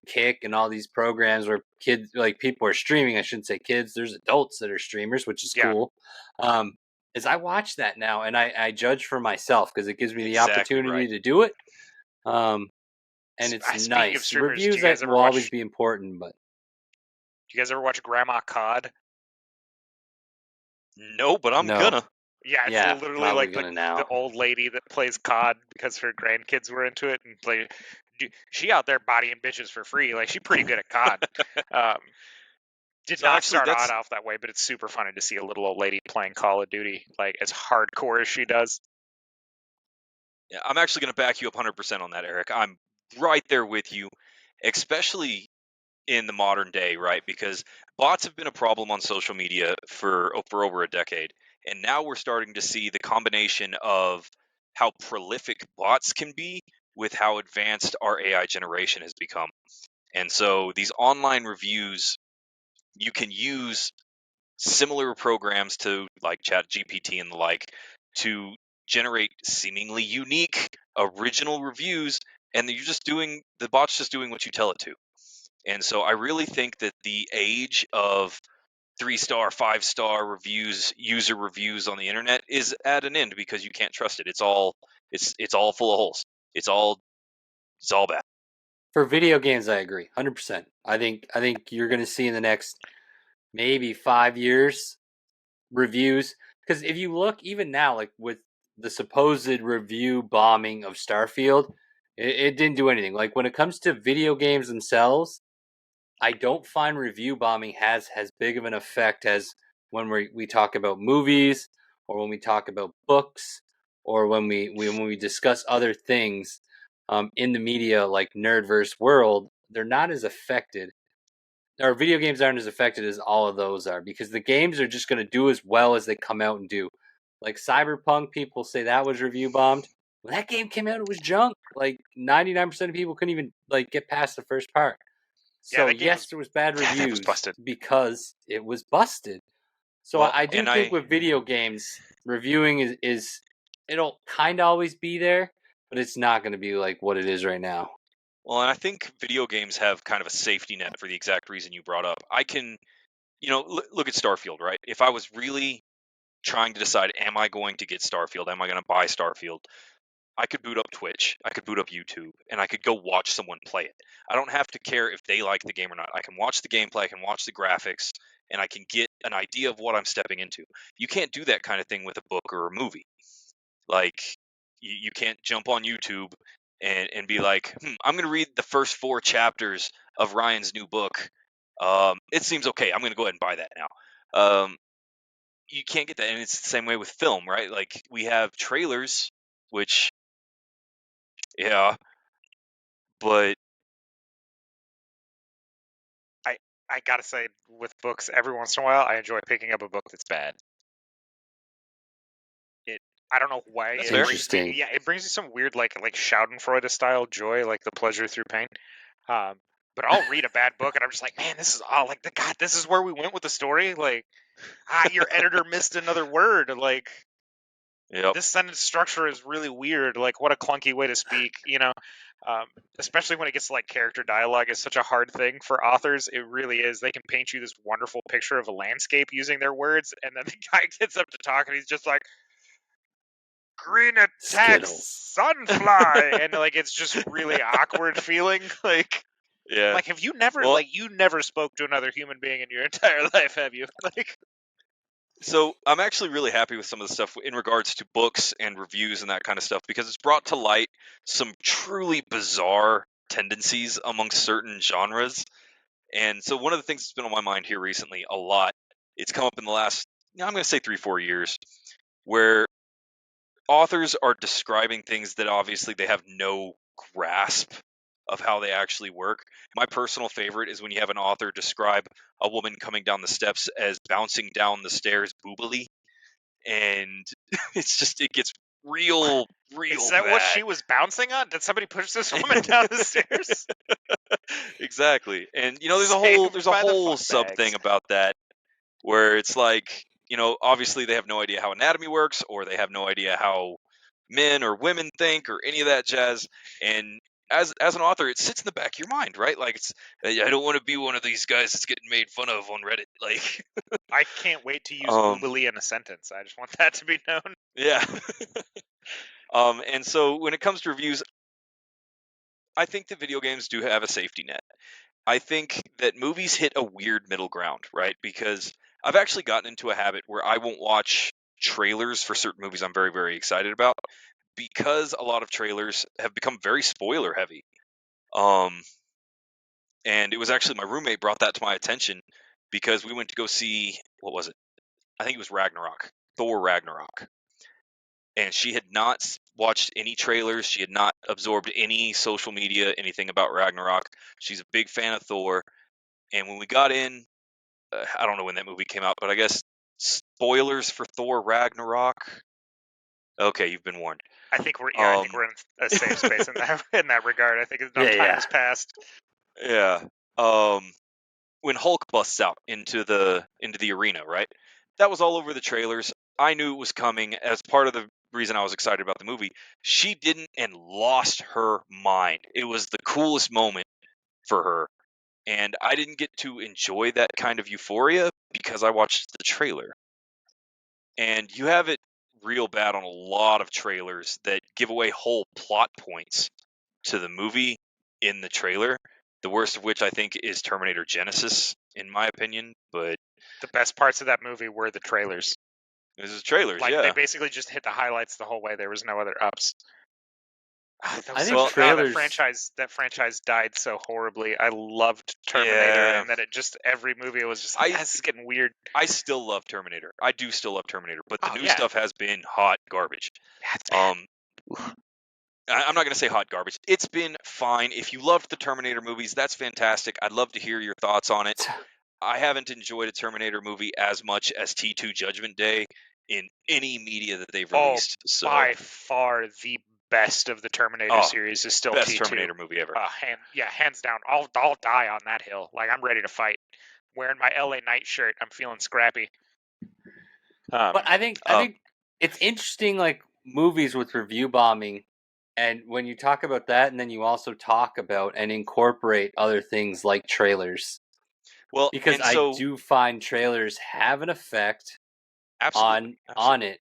Kick and all these programs where kids, people are streaming. I shouldn't say kids. There's adults that are streamers, which is cool. Is I watch that now and I judge for myself because it gives me the opportunity to do it. And it's nice. Reviews will always be important, but do you guys ever watch Grandma Cod? No, but I'm gonna. Yeah, it's literally like the old lady that plays COD because her grandkids were into it, and she out there bodying bitches for free. She's pretty good at COD. Did not start off that way, but it's super funny to see a little old lady playing Call of Duty as hardcore as she does. Yeah, I'm actually going to back you up 100% on that, Eric. I'm right there with you, especially in the modern day, right? Because bots have been a problem on social media for over a decade, and now we're starting to see the combination of how prolific bots can be with how advanced our AI generation has become. And so these online reviews, you can use similar programs to like Chat GPT and the like to generate seemingly unique original reviews, and the bot's just doing what you tell it to. And so I really think that the age of 3-star, 5-star reviews, user reviews on the internet is at an end because you can't trust it. It's all full of holes. It's all bad. For video games, I agree, 100%. I think you're going to see in the next maybe 5 years reviews, because if you look even now, like with the supposed review bombing of Starfield, it didn't do anything. Like when it comes to video games themselves, I don't find review bombing has as big of an effect as when we talk about movies, or when we talk about books, or when we discuss other things in the media like Nerdverse world. They're not as affected. Our video games aren't as affected as all of those are, because the games are just going to do as well as they come out and do. Like Cyberpunk, people say that was review bombed. When that game came out, it was junk. Like 99% of people couldn't even like get past the first part. Yeah, So that game yes, was there was bad that was reviews busted. because it was busted. So Well, I do and think with video games, reviewing is it'll kind of always be there, but it's not going to be like what it is right now. Well, and I think video games have kind of a safety net for the exact reason you brought up. I can, look at Starfield, right? If I was really trying to decide, am I going to get Starfield? Am I going to buy Starfield? I could boot up Twitch, I could boot up YouTube, and I could go watch someone play it. I don't have to care if they like the game or not. I can watch the gameplay, I can watch the graphics, and I can get an idea of what I'm stepping into. You can't do that kind of thing with a book or a movie. Like, you can't jump on YouTube and be like, I'm going to read the first 4 chapters of Ryan's new book. It seems okay. I'm going to go ahead and buy that now. You can't get that, and it's the same way with film, right? Like, we have trailers, which, yeah, but I gotta say, with books, every once in a while, I enjoy picking up a book that's bad. I don't know why that's it fair. brings me. Interesting. Yeah, it brings me some weird like Schadenfreude style joy, like the pleasure through pain. Um, but I'll read a bad book and I'm just like, man, this is all like the God. This is where we went with the story. Like, your editor missed another word. Like, Yep. this sentence structure is really weird. Like, what a clunky way to speak. Um, especially when it gets to like character dialogue is such a hard thing for authors. It really is. They can paint you this wonderful picture of a landscape using their words, and then the guy gets up to talk and he's just like, green Skittles. attacks sunfly, and like it's just really awkward feeling. Like, Yeah. have you never Well, you never spoke to another human being in your entire life, have you? Like, so I'm actually really happy with some of the stuff in regards to books and reviews and that kind of stuff, because it's brought to light some truly bizarre tendencies amongst certain genres. And so one of the things that's been on my mind here recently a lot, it's come up in the last, I'm going to say 3-4 years, where authors are describing things that obviously they have no grasp of how they actually work. My personal favorite is when you have an author describe a woman coming down the steps as bouncing down the stairs boobily, and it gets real is that what bad. she was bouncing on? Did somebody push this woman down the stairs? Exactly. And there's a Saved by the whole fun sub thing bags. about that, where it's like, obviously they have no idea how anatomy works, or they have no idea how men or women think, or any of that jazz. And as an author, it sits in the back of your mind, right? Like, I don't want to be one of these guys that's getting made fun of on Reddit. Like, I can't wait to use um, boobily in a sentence. I just want that to be known. yeah. And so when it comes to reviews, I think that video games do have a safety net. I think that movies hit a weird middle ground, right? Because I've actually gotten into a habit where I won't watch trailers for certain movies I'm very, very excited about, because a lot of trailers have become very spoiler heavy. And it was actually my roommate brought that to my attention, because we went to go see, what was it? I think it was Ragnarok, Thor Ragnarok. And she had not watched any trailers. She had not absorbed any social media, anything about Ragnarok. She's a big fan of Thor. And when we got in, I don't know when that movie came out, but I guess spoilers for Thor Ragnarok. Okay, you've been warned. I think we're in a safe space in that regard. I think enough time has passed. Yeah. When Hulk busts out into the arena, right? That was all over the trailers. I knew it was coming as part of the reason I was excited about the movie. She didn't and lost her mind. It was the coolest moment for her. And I didn't get to enjoy that kind of euphoria because I watched the trailer. And you have it real bad on a lot of trailers that give away whole plot points to the movie in the trailer. The worst of which I think is Terminator Genesis, in my opinion. But the best parts of that movie were the trailers. This is trailers, like, yeah. They basically just hit the highlights the whole way. There was no other ups. I think trailers. That franchise died so horribly. I loved Terminator, and then every movie it was just this is getting weird. I still love Terminator. I do still love Terminator, but the new stuff has been hot garbage. I'm not going to say hot garbage. It's been fine. If you loved the Terminator movies, that's fantastic. I'd love to hear your thoughts on it. I haven't enjoyed a Terminator movie as much as T2 Judgment Day in any media that they've released. So by far the best of the Terminator series is still best T2. Terminator movie ever. Hands down. I'll die on that hill. Like, I'm ready to fight. Wearing my LA Knight shirt, I'm feeling scrappy. But I think it's interesting, like movies with review bombing, and when you talk about that, and then you also talk about and incorporate other things like trailers. Well, because I do find trailers have an effect on it,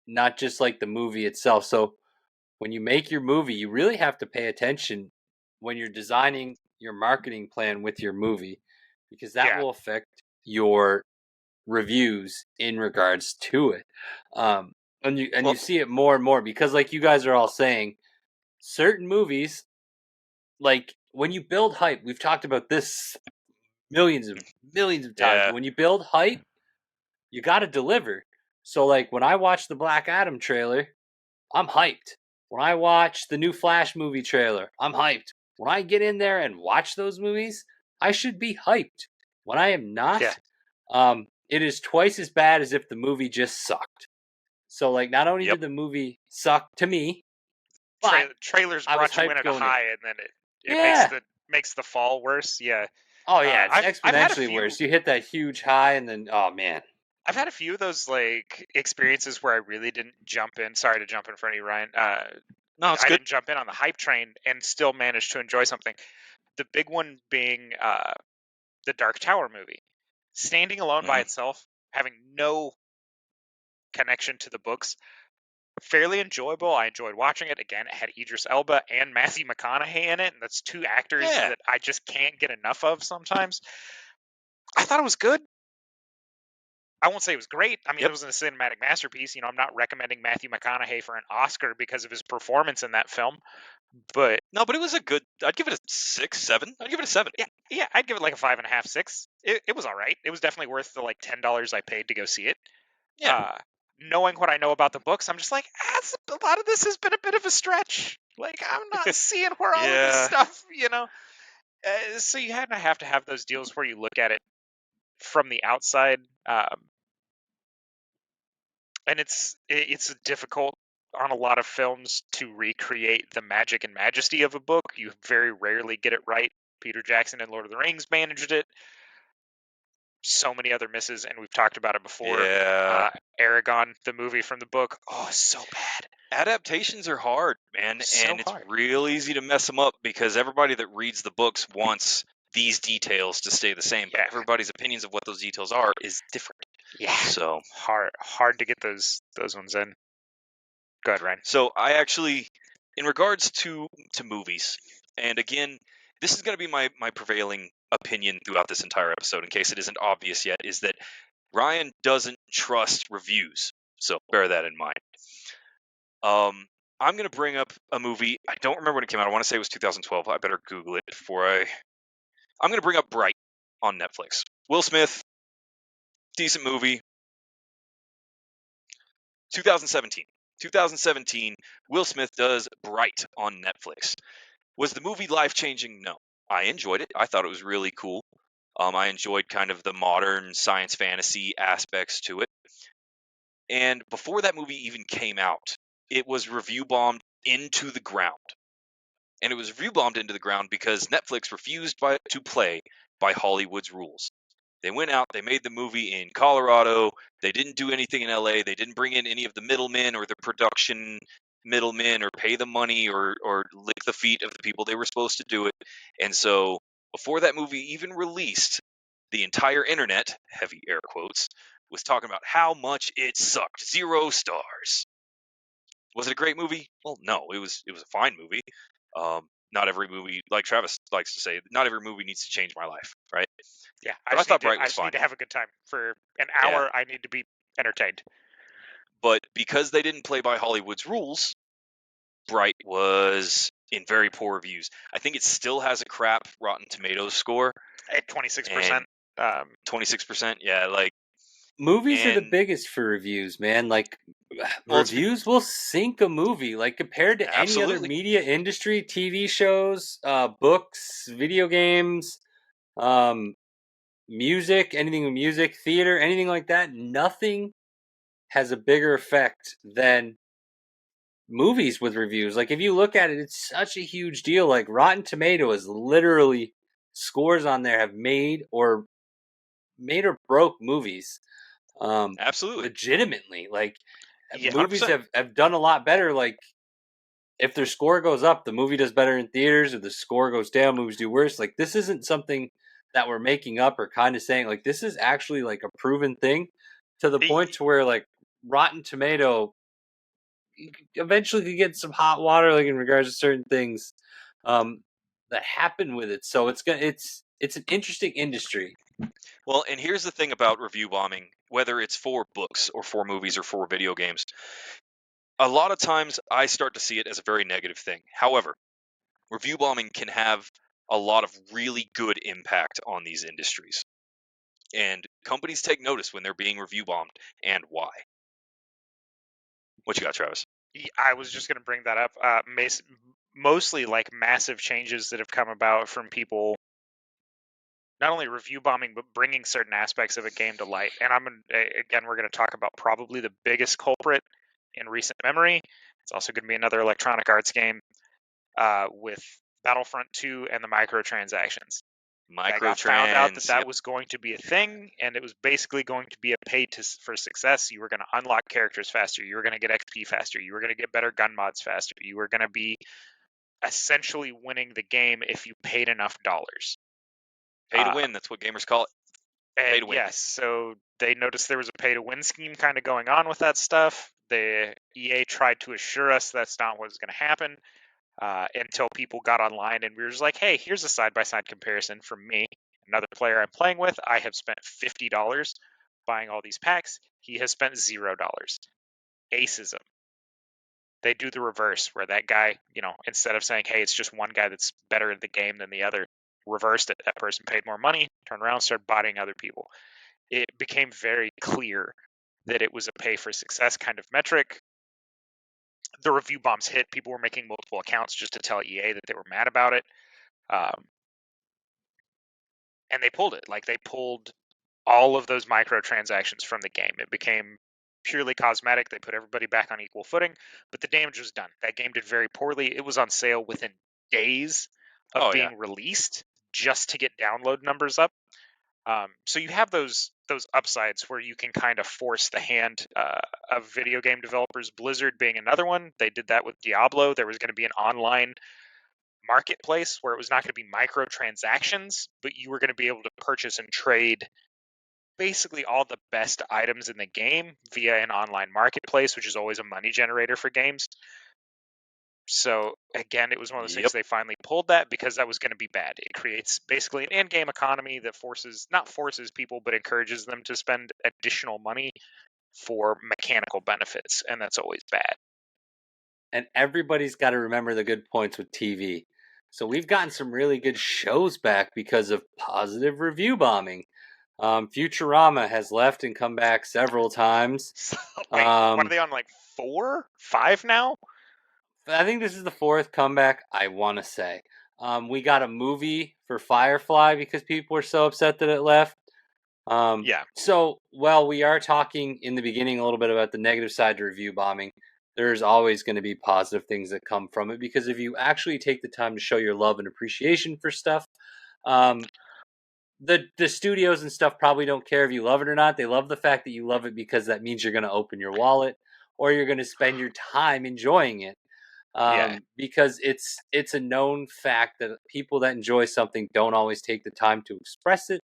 not just like the movie itself. So when you make your movie, you really have to pay attention when you're designing your marketing plan with your movie, because that will affect your reviews in regards to it. And you see it more and more because, like you guys are all saying, certain movies, like when you build hype, we've talked about this millions of times. Yeah. When you build hype, you got to deliver. So like when I watch the Black Adam trailer, I'm hyped. When I watch the new Flash movie trailer, I'm hyped. When I get in there and watch those movies, I should be hyped. When I am not, it is twice as bad as if the movie just sucked. So like not only did the movie suck to me, but trailers brought you in at a high, and then it makes the fall worse. Yeah. Oh yeah, it's exponentially worse. You hit that huge high, and then oh man. I've had a few of those like experiences where I really didn't jump in. Sorry to jump in front of you, Ryan. No, it's good. I didn't jump in on the hype train and still managed to enjoy something. The big one being the Dark Tower movie. Standing alone by itself, having no connection to the books, fairly enjoyable. I enjoyed watching it. Again, it had Idris Elba and Matthew McConaughey in it, and that's two actors that I just can't get enough of sometimes. I thought it was good. I won't say it was great. I mean, it was a cinematic masterpiece. You know, I'm not recommending Matthew McConaughey for an Oscar because of his performance in that film. But no, but it was a good. I'd give it a 6, 7. I'd give it a 7. Yeah, I'd give it like a 5.5, 6. It was all right. It was definitely worth the like $10 I paid to go see it. Yeah. Knowing what I know about the books, I'm just like, a lot of this has been a bit of a stretch. Like, I'm not seeing where all of this stuff, you know. So you have to have those deals where you look at it from the outside, and it's difficult on a lot of films to recreate the magic and majesty of a book. You very rarely get it right. Peter Jackson in Lord of the Rings managed it. So many other misses, and we've talked about it before. Aragon, the movie from the book, so bad. Adaptations are hard, man, and it's real easy to mess them up because everybody that reads the books wants these details to stay the same, but everybody's opinions of what those details are is different. Yeah, so hard to get those ones in. Go ahead, Ryan. So I actually, in regards to movies, and again, this is going to be my prevailing opinion throughout this entire episode, in case it isn't obvious yet, is that Ryan doesn't trust reviews. So bear that in mind. I'm going to bring up a movie. I don't remember when it came out. I want to say it was 2012. I better Google it before I'm going to bring up Bright on Netflix. Will Smith, decent movie. 2017, Will Smith does Bright on Netflix. Was the movie life-changing? No. I enjoyed it. I thought it was really cool. I enjoyed kind of the modern science fantasy aspects to it. And before that movie even came out, it was review bombed into the ground. And it was review bombed into the ground because Netflix refused to play by Hollywood's rules. They went out, they made the movie in Colorado. They didn't do anything in LA. They didn't bring in any of the middlemen or the production middlemen or pay the money or lick the feet of the people they were supposed to do it. And so before that movie even released, the entire internet, heavy air quotes, was talking about how much it sucked. 0 stars. Was it a great movie? Well, no, it was a fine movie. Not every movie, like Travis likes to say, not every movie needs to change my life, right? Yeah, But I thought Bright I was just fine. need to have a good time for an Yeah. hour. I need to be entertained. But because they didn't play by Hollywood's rules, Bright was in very poor reviews. I think it still has a crap Rotten Tomatoes score. At 26%. 26%, yeah, like Movies are the and biggest for reviews, man. Like well, reviews will sink a movie. Like compared to any other absolutely. media industry, TV shows, books, video games, music, anything with music, theater, anything like that, nothing has a bigger effect than movies with reviews. Like if you look at it, it's such a huge deal. Like Rotten Tomato is literally scores on there have made or broke movies. Absolutely. Legitimately, like Yeah, movies 100%. have done a lot better. Like if their score goes up, the movie does better in theaters. If the score goes down, movies do worse. Like this isn't something that we're making up or kind of saying. Like this is actually like a proven thing to the point to where like Rotten Tomato eventually could get some hot water, like in regards to certain things that happen with it. So it's an interesting industry. Well, and here's the thing about review bombing, whether it's for books or for movies or for video games. A lot of times I start to see it as a very negative thing. However, review bombing can have a lot of really good impact on these industries. And companies take notice when they're being review bombed and why. What you got, Travis? I was just going to bring that up. Mostly like massive changes that have come about from people not only review bombing but bringing certain aspects of a game to light. And we're going to talk about probably the biggest culprit in recent memory. It's also going to be another Electronic Arts game with Battlefront 2 and the microtransactions. I got found out that Yep. was going to be a thing, and it was basically going to be a pay for success. You were going to unlock characters faster. You were going to get XP faster. You were going to get better gun mods faster. You were going to be essentially winning the game if you paid enough dollars. Pay to win, that's what gamers call it. Pay to win. Yes, so they noticed there was a pay to win scheme kind of going on with that stuff. The EA tried to assure us that's not what was going to happen. Until people got online and we were just like, hey, here's a side-by-side comparison from me, another player I'm playing with. I have spent $50 buying all these packs. He has spent $0. Acism. They do the reverse, where that guy, instead of saying, hey, it's just one guy that's better at the game than the other, reversed it. That person paid more money, turned around, started buying other people. It became very clear that it was a pay for success kind of metric. The review bombs hit. People were making multiple accounts just to tell EA that they were mad about it. And they pulled it. Like, they pulled all of those microtransactions from the game. It became purely cosmetic. They put everybody back on equal footing, but the damage was done. That game did very poorly. It was on sale within days of being released just to get download numbers up. So you have those upsides where you can kind of force the hand of video game developers. Blizzard being another one. They did that with Diablo. There was going to be an online marketplace where it was not going to be microtransactions, but you were going to be able to purchase and trade basically all the best items in the game via an online marketplace, which is always a money generator for games. So again, it was one of those things they finally pulled that because that was going to be bad. It creates basically an in-game economy that not forces people, but encourages them to spend additional money for mechanical benefits, and that's always bad. And everybody's got to remember the good points with TV. So we've gotten some really good shows back because of positive review bombing. Futurama has left and come back several times. Wait, what are they on, like 4, 5 now? I think this is the 4th comeback, I want to say. We got a movie for Firefly because people were so upset that it left. Yeah. So, while we are talking in the beginning a little bit about the negative side to review bombing, there's always going to be positive things that come from it, because if you actually take the time to show your love and appreciation for stuff, the studios and stuff probably don't care if you love it or not. They love the fact that you love it because that means you're going to open your wallet or you're going to spend your time enjoying it. Because it's a known fact that people that enjoy something don't always take the time to express it.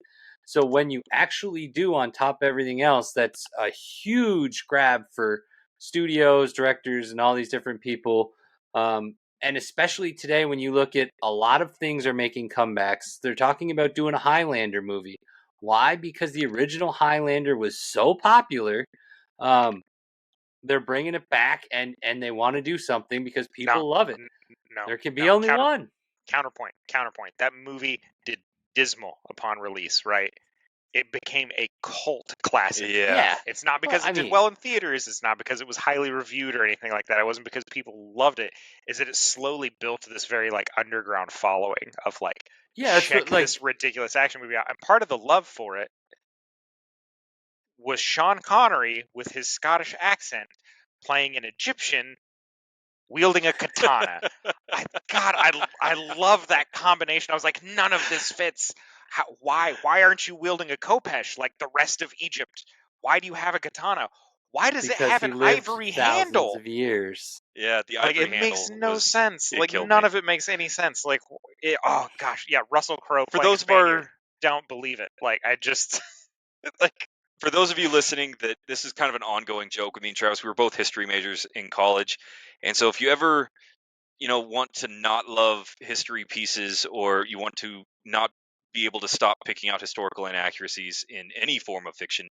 So when you actually do, on top of everything else, that's a huge grab for studios, directors, and all these different people. And especially today, when you look at a lot of things are making comebacks, they're talking about doing a Highlander movie. Why? Because the original Highlander was so popular. They're bringing it back, and they want to do something because people love it. There can be only one. Counterpoint. That movie did dismal upon release, right? It became a cult classic. Yeah. It's not because it did well in theaters. It's not because it was highly reviewed or anything like that. It wasn't because people loved it. Is that it slowly built this very like underground following of like, check this ridiculous action movie out. And part of the love for it was Sean Connery with his Scottish accent playing an Egyptian wielding a katana. I love that combination. I was like, none of this fits. Why aren't you wielding a khopesh like the rest of Egypt? Why do you have a katana? Why does it have an ivory handle? Thousands of years. Yeah, the ivory handle. It makes no sense. Like none of it makes any sense. Like, oh gosh, yeah, Russell Crowe. For those of our don't believe it. Like I just like. For those of you listening, that this is kind of an ongoing joke with me and Travis. We were both history majors in college, and so if you ever, want to not love history pieces, or you want to not be able to stop picking out historical inaccuracies in any form of fiction,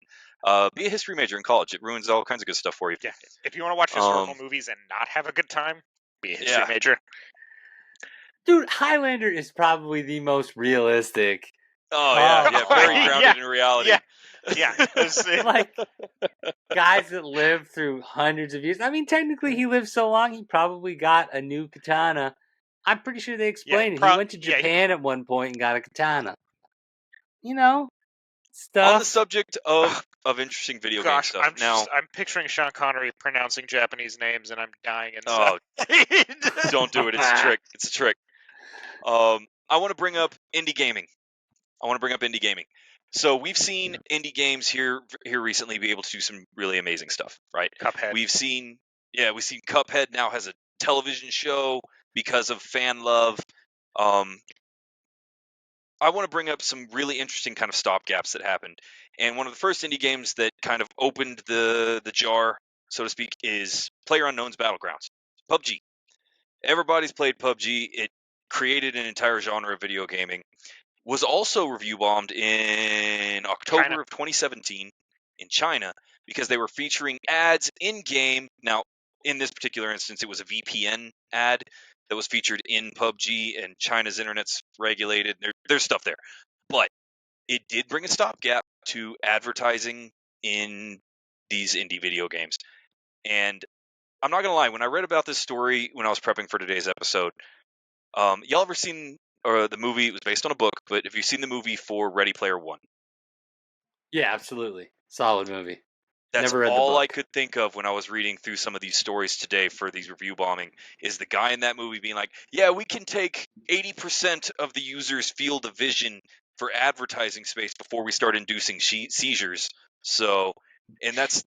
be a history major in college. It ruins all kinds of good stuff for you. Yeah, if you want to watch historical movies and not have a good time, be a history major. Dude, Highlander is probably the most realistic. Oh yeah, very grounded in reality. Yeah. Like guys that live through hundreds of years. I mean, technically, he lived so long, he probably got a new katana. I'm pretty sure they explained it. He went to Japan at one point and got a katana. Stuff. On the subject of interesting video game stuff. I'm picturing Sean Connery pronouncing Japanese names, and I'm dying inside. Oh, don't do it. It's a trick. It's a trick. I want to bring up indie gaming. So we've seen indie games here recently be able to do some really amazing stuff, right? Cuphead. We've seen Cuphead now has a television show because of fan love. I want to bring up some really interesting kind of stopgaps that happened. And one of the first indie games that kind of opened the jar, so to speak, is PlayerUnknown's Battlegrounds, PUBG. Everybody's played PUBG. It created an entire genre of video gaming. Was also review bombed in October of 2017 in China because they were featuring ads in game. Now, in this particular instance, it was a VPN ad that was featured in PUBG, and China's internet's regulated. There's stuff there. But it did bring a stopgap to advertising in these indie video games. And I'm not going to lie, when I read about this story when I was prepping for today's episode, y'all ever seen the movie? It was based on a book, but have you seen the movie for Ready Player One? Yeah, absolutely. Solid movie. That's Never read all the book. I could think of when I was reading through some of these stories today for these review bombing, is the guy in that movie being like, yeah, we can take 80% of the user's field of vision for advertising space before we start inducing seizures. So, and that's,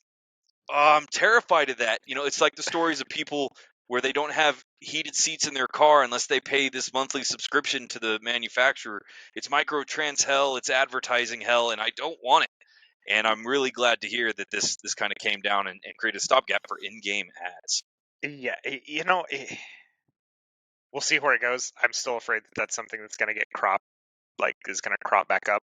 I'm terrified of that. It's like the stories of people where they don't have heated seats in their car unless they pay this monthly subscription to the manufacturer. It's microtrans hell, it's advertising hell, and I don't want it. And I'm really glad to hear that this kind of came down and created a stopgap for in-game ads. Yeah, we'll see where it goes. I'm still afraid that that's something that's going to get cropped, is going to crop back up.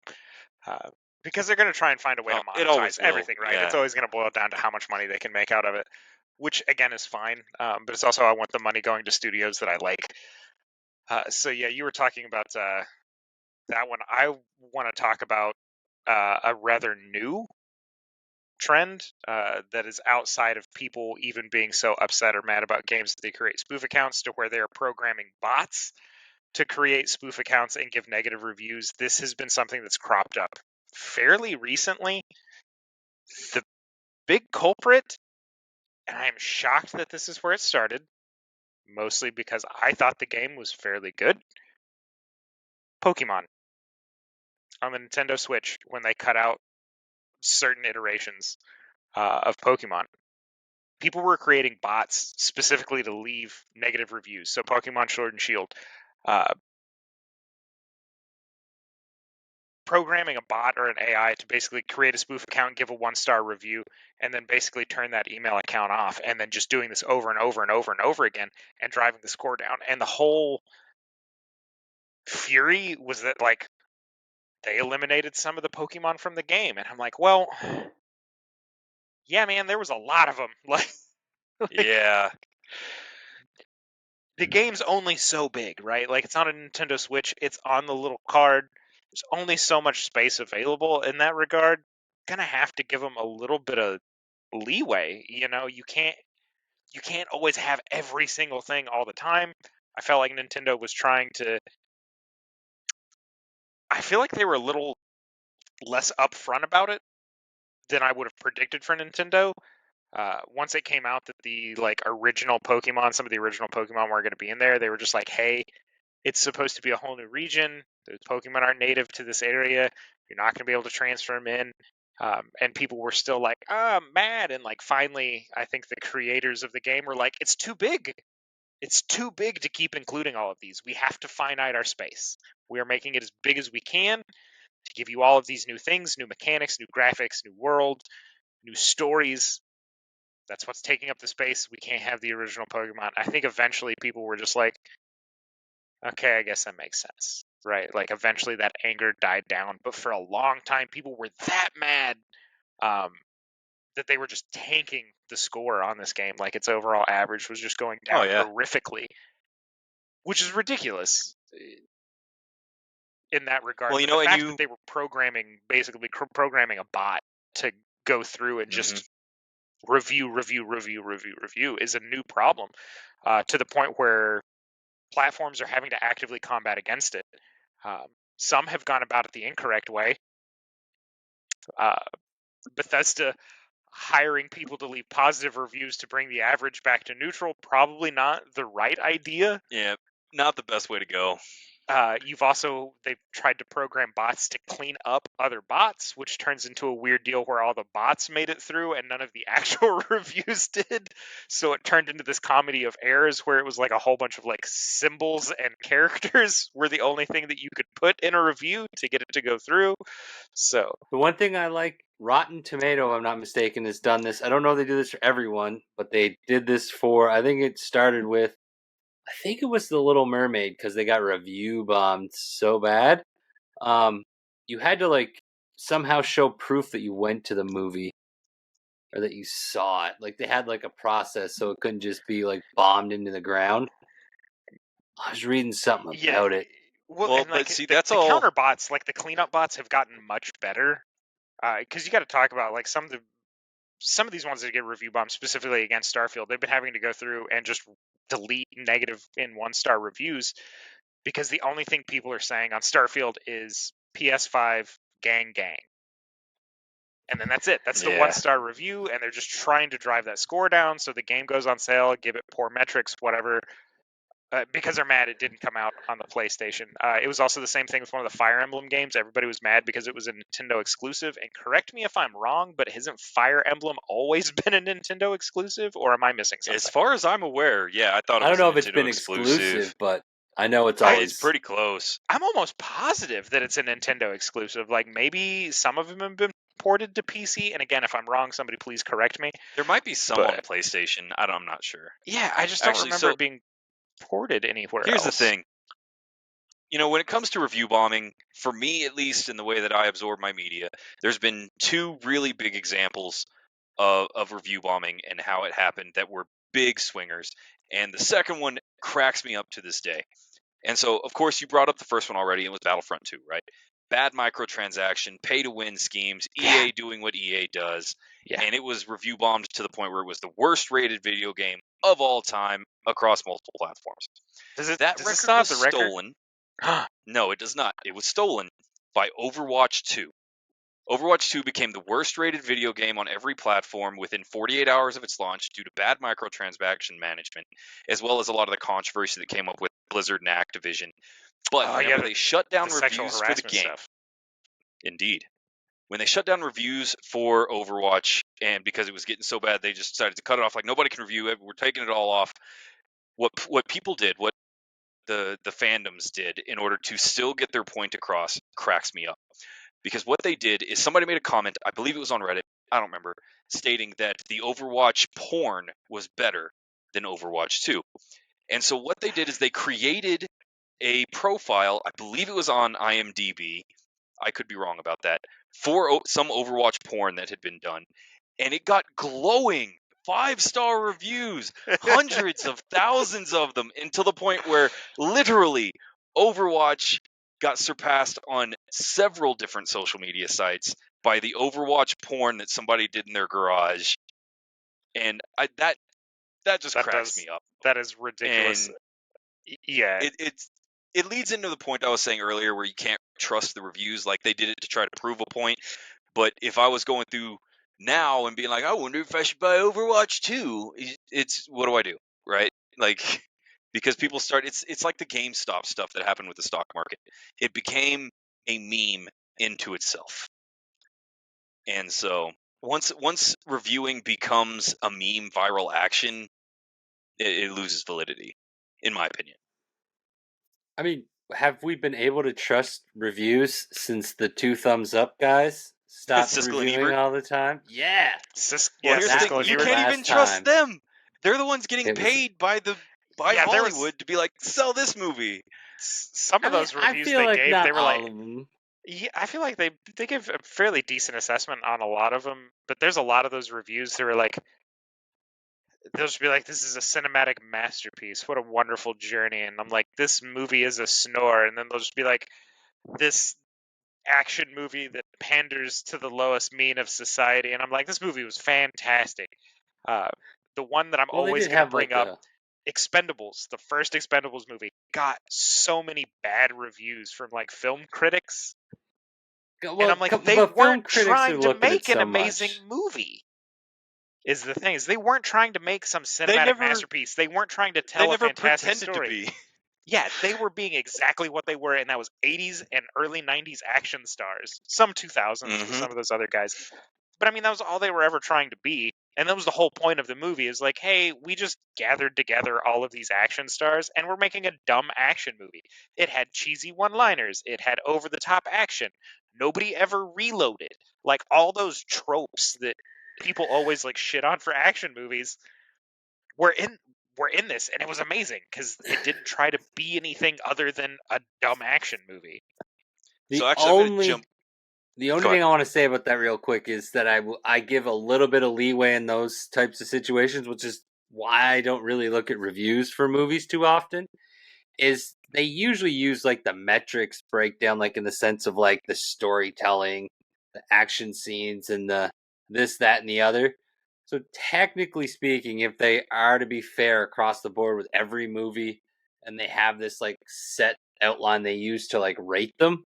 Because they're going to try and find a way to monetize everything, right? Yeah. It's always going to boil down to how much money they can make out of it, which, again, is fine. But it's also, I want the money going to studios that I like. So, yeah, you were talking about that one. I want to talk about a rather new trend that is outside of people even being so upset or mad about games that they create spoof accounts, to where they're programming bots to create spoof accounts and give negative reviews, this has been something that's cropped up fairly recently. The big culprit, and I am shocked that this is where it started, mostly because I thought the game was fairly good. Pokemon on the Nintendo Switch, when they cut out certain iterations of Pokemon, people were creating bots specifically to leave negative reviews. So Pokemon Sword and Shield, programming a bot or an AI to basically create a spoof account, give a 1-star review, and then basically turn that email account off, and then just doing this over and over and over and over again and driving the score down. And the whole fury was that, like, they eliminated some of the Pokemon from the game. And I'm like, well, yeah, man, there was a lot of them. Like, Yeah. the game's only so big, right? Like, it's on a Nintendo Switch. It's on the little card. There's only so much space available in that regard. Gonna have to give them a little bit of leeway. You know, you can't always have every single thing all the time. I felt like Nintendo was trying to. I feel like they were a little less upfront about it than I would have predicted for Nintendo. Once it came out that the original Pokemon, some of the original Pokemon were going to be in there, they were just like, "Hey, it's supposed to be a whole new region. The Pokemon aren't native to this area. You're not going to be able to transfer them in." And people were still like, mad. And finally, I think the creators of the game were like, "It's too big. It's too big to keep including all of these. We have to finite our space. We are making it as big as we can to give you all of these new things, new mechanics, new graphics, new world, new stories. That's what's taking up the space. We can't have the original Pokemon." I think eventually people were just like, okay, I guess that makes sense, right? Like, eventually that anger died down. But for a long time, people were that mad that they were just tanking the score on this game. Like, its overall average was just going down horrifically, which is ridiculous in that regard. Well, but the fact that they were basically programming a bot to go through and just review is a new problem, to the point where platforms are having to actively combat against it. Some have gone about it the incorrect way. Bethesda hiring people to leave positive reviews to bring the average back to neutral, probably not the right idea. Yeah, not the best way to go. They've tried to program bots to clean up other bots, which turns into a weird deal where all the bots made it through and none of the actual reviews did. So it turned into this comedy of errors where it was like a whole bunch of symbols and characters were the only thing that you could put in a review to get it to go through. So the one thing I like, Rotten Tomato, if I'm not mistaken, has done this. I don't know if they do this for everyone, but they did this for, I think it started with, I think it was The Little Mermaid, because they got review bombed so bad. You had to somehow show proof that you went to the movie or that you saw it. Like, they had a process so it couldn't just be bombed into the ground. I was reading something about it. Well, and, but see, the that's all. counter bots, the cleanup bots, have gotten much better. Because you got to talk about some of these ones that get review bombed, specifically against Starfield, they've been having to go through and just delete negative and 1-star reviews because the only thing people are saying on Starfield is PS5 gang. And then that's it. That's the 1-star review, and they're just trying to drive that score down so the game goes on sale, give it poor metrics, whatever. Because they're mad it didn't come out on the PlayStation. It was also the same thing with one of the Fire Emblem games. Everybody was mad because it was a Nintendo exclusive. And correct me if I'm wrong, but hasn't Fire Emblem always been a Nintendo exclusive, or am I missing something? As far as I'm aware, yeah, I thought it was. I don't know if it's been exclusive, but I know it's always. It's pretty close. I'm almost positive that it's a Nintendo exclusive. Maybe some of them have been ported to PC. And again, if I'm wrong, somebody please correct me. There might be some on PlayStation. I'm not sure. Yeah, I just don't remember it being ported anywhere else. Here's the thing. When it comes to review bombing, for me at least, in the way that I absorb my media, there's been two really big examples of review bombing and how it happened that were big swingers. And the second one cracks me up to this day. And so, of course, you brought up the first one already. It was Battlefront 2, right? Bad microtransaction, pay-to-win schemes, EA doing what EA does. Yeah. And it was review bombed to the point where it was the worst-rated video game of all time across multiple platforms. Does it still have the record? Stolen. No, it does not. It was stolen by Overwatch 2. Overwatch 2 became the worst rated video game on every platform within 48 hours of its launch due to bad microtransaction management, as well as a lot of the controversy that came up with Blizzard and Activision. But whenever they shut down the sexual reviews for the harassment game, stuff. indeed, when they shut down reviews for Overwatch, and because it was getting so bad, they just decided to cut it off. Like, nobody can review it. We're taking it all off. What people did, what the fandoms did in order to still get their point across, cracks me up. Because what they did is somebody made a comment, I believe it was on Reddit, I don't remember, stating that the Overwatch porn was better than Overwatch 2. And so what they did is they created a profile, I believe it was on IMDb, I could be wrong about that, for some Overwatch porn that had been done. And it got glowing 5-star reviews, hundreds of thousands of them, until the point where literally Overwatch got surpassed on several different social media sites by the Overwatch porn that somebody did in their garage. And that just cracks me up. That is ridiculous. And yeah. It leads into the point I was saying earlier where you can't trust the reviews. Like, they did it to try to prove a point. But if I was going through now and being like, I wonder if I should buy Overwatch 2, it's what do I do, right? Like, because people start, it's like the GameStop stuff that happened with the stock market. It became a meme into itself. And so once reviewing becomes a meme viral action, it loses validity, in my opinion. I mean, have we been able to trust reviews since the 2 thumbs up guys stopped Siskel and reviewing Ebert? all the time? Yeah. Well, here's the thing: you can't even trust them. They're the ones getting paid by Hollywood to be like, sell this movie. Some of those reviews they like gave, they were like, them. Yeah, I feel like they give a fairly decent assessment on a lot of them, but there's a lot of those reviews that are like, they'll just be like, this is a cinematic masterpiece. What a wonderful journey. And I'm like, this movie is a snore. And then they'll just be like, this action movie that panders to the lowest mean of society. And I'm like, this movie was fantastic. The one that I'm always going to bring up, Expendables, the first Expendables movie, got so many bad reviews from like film critics. Well, and I'm like, they weren't trying to make an amazing movie. Is the thing is they weren't trying to make some cinematic masterpiece. They weren't trying to tell a fantastic story. Yeah, they were being exactly what they were, and that was 80s and early 90s action stars. Some 2000s with some of those other guys. But I mean, that was all they were ever trying to be. And that was the whole point of the movie, is like, hey, we just gathered together all of these action stars, and we're making a dumb action movie. It had cheesy one-liners. It had over-the-top action. Nobody ever reloaded. Like, all those tropes that people always like shit on for action movies were in this, and it was amazing because it didn't try to be anything other than a dumb action movie. The only thing I want to say about that real quick is that I give a little bit of leeway in those types of situations, which is why I don't really look at reviews for movies too often, is they usually use like the metrics breakdown, like in the sense of like the storytelling, the action scenes, and the this, that, and the other. So technically speaking, if they are to be fair across the board with every movie, and they have this like set outline they use to like rate them,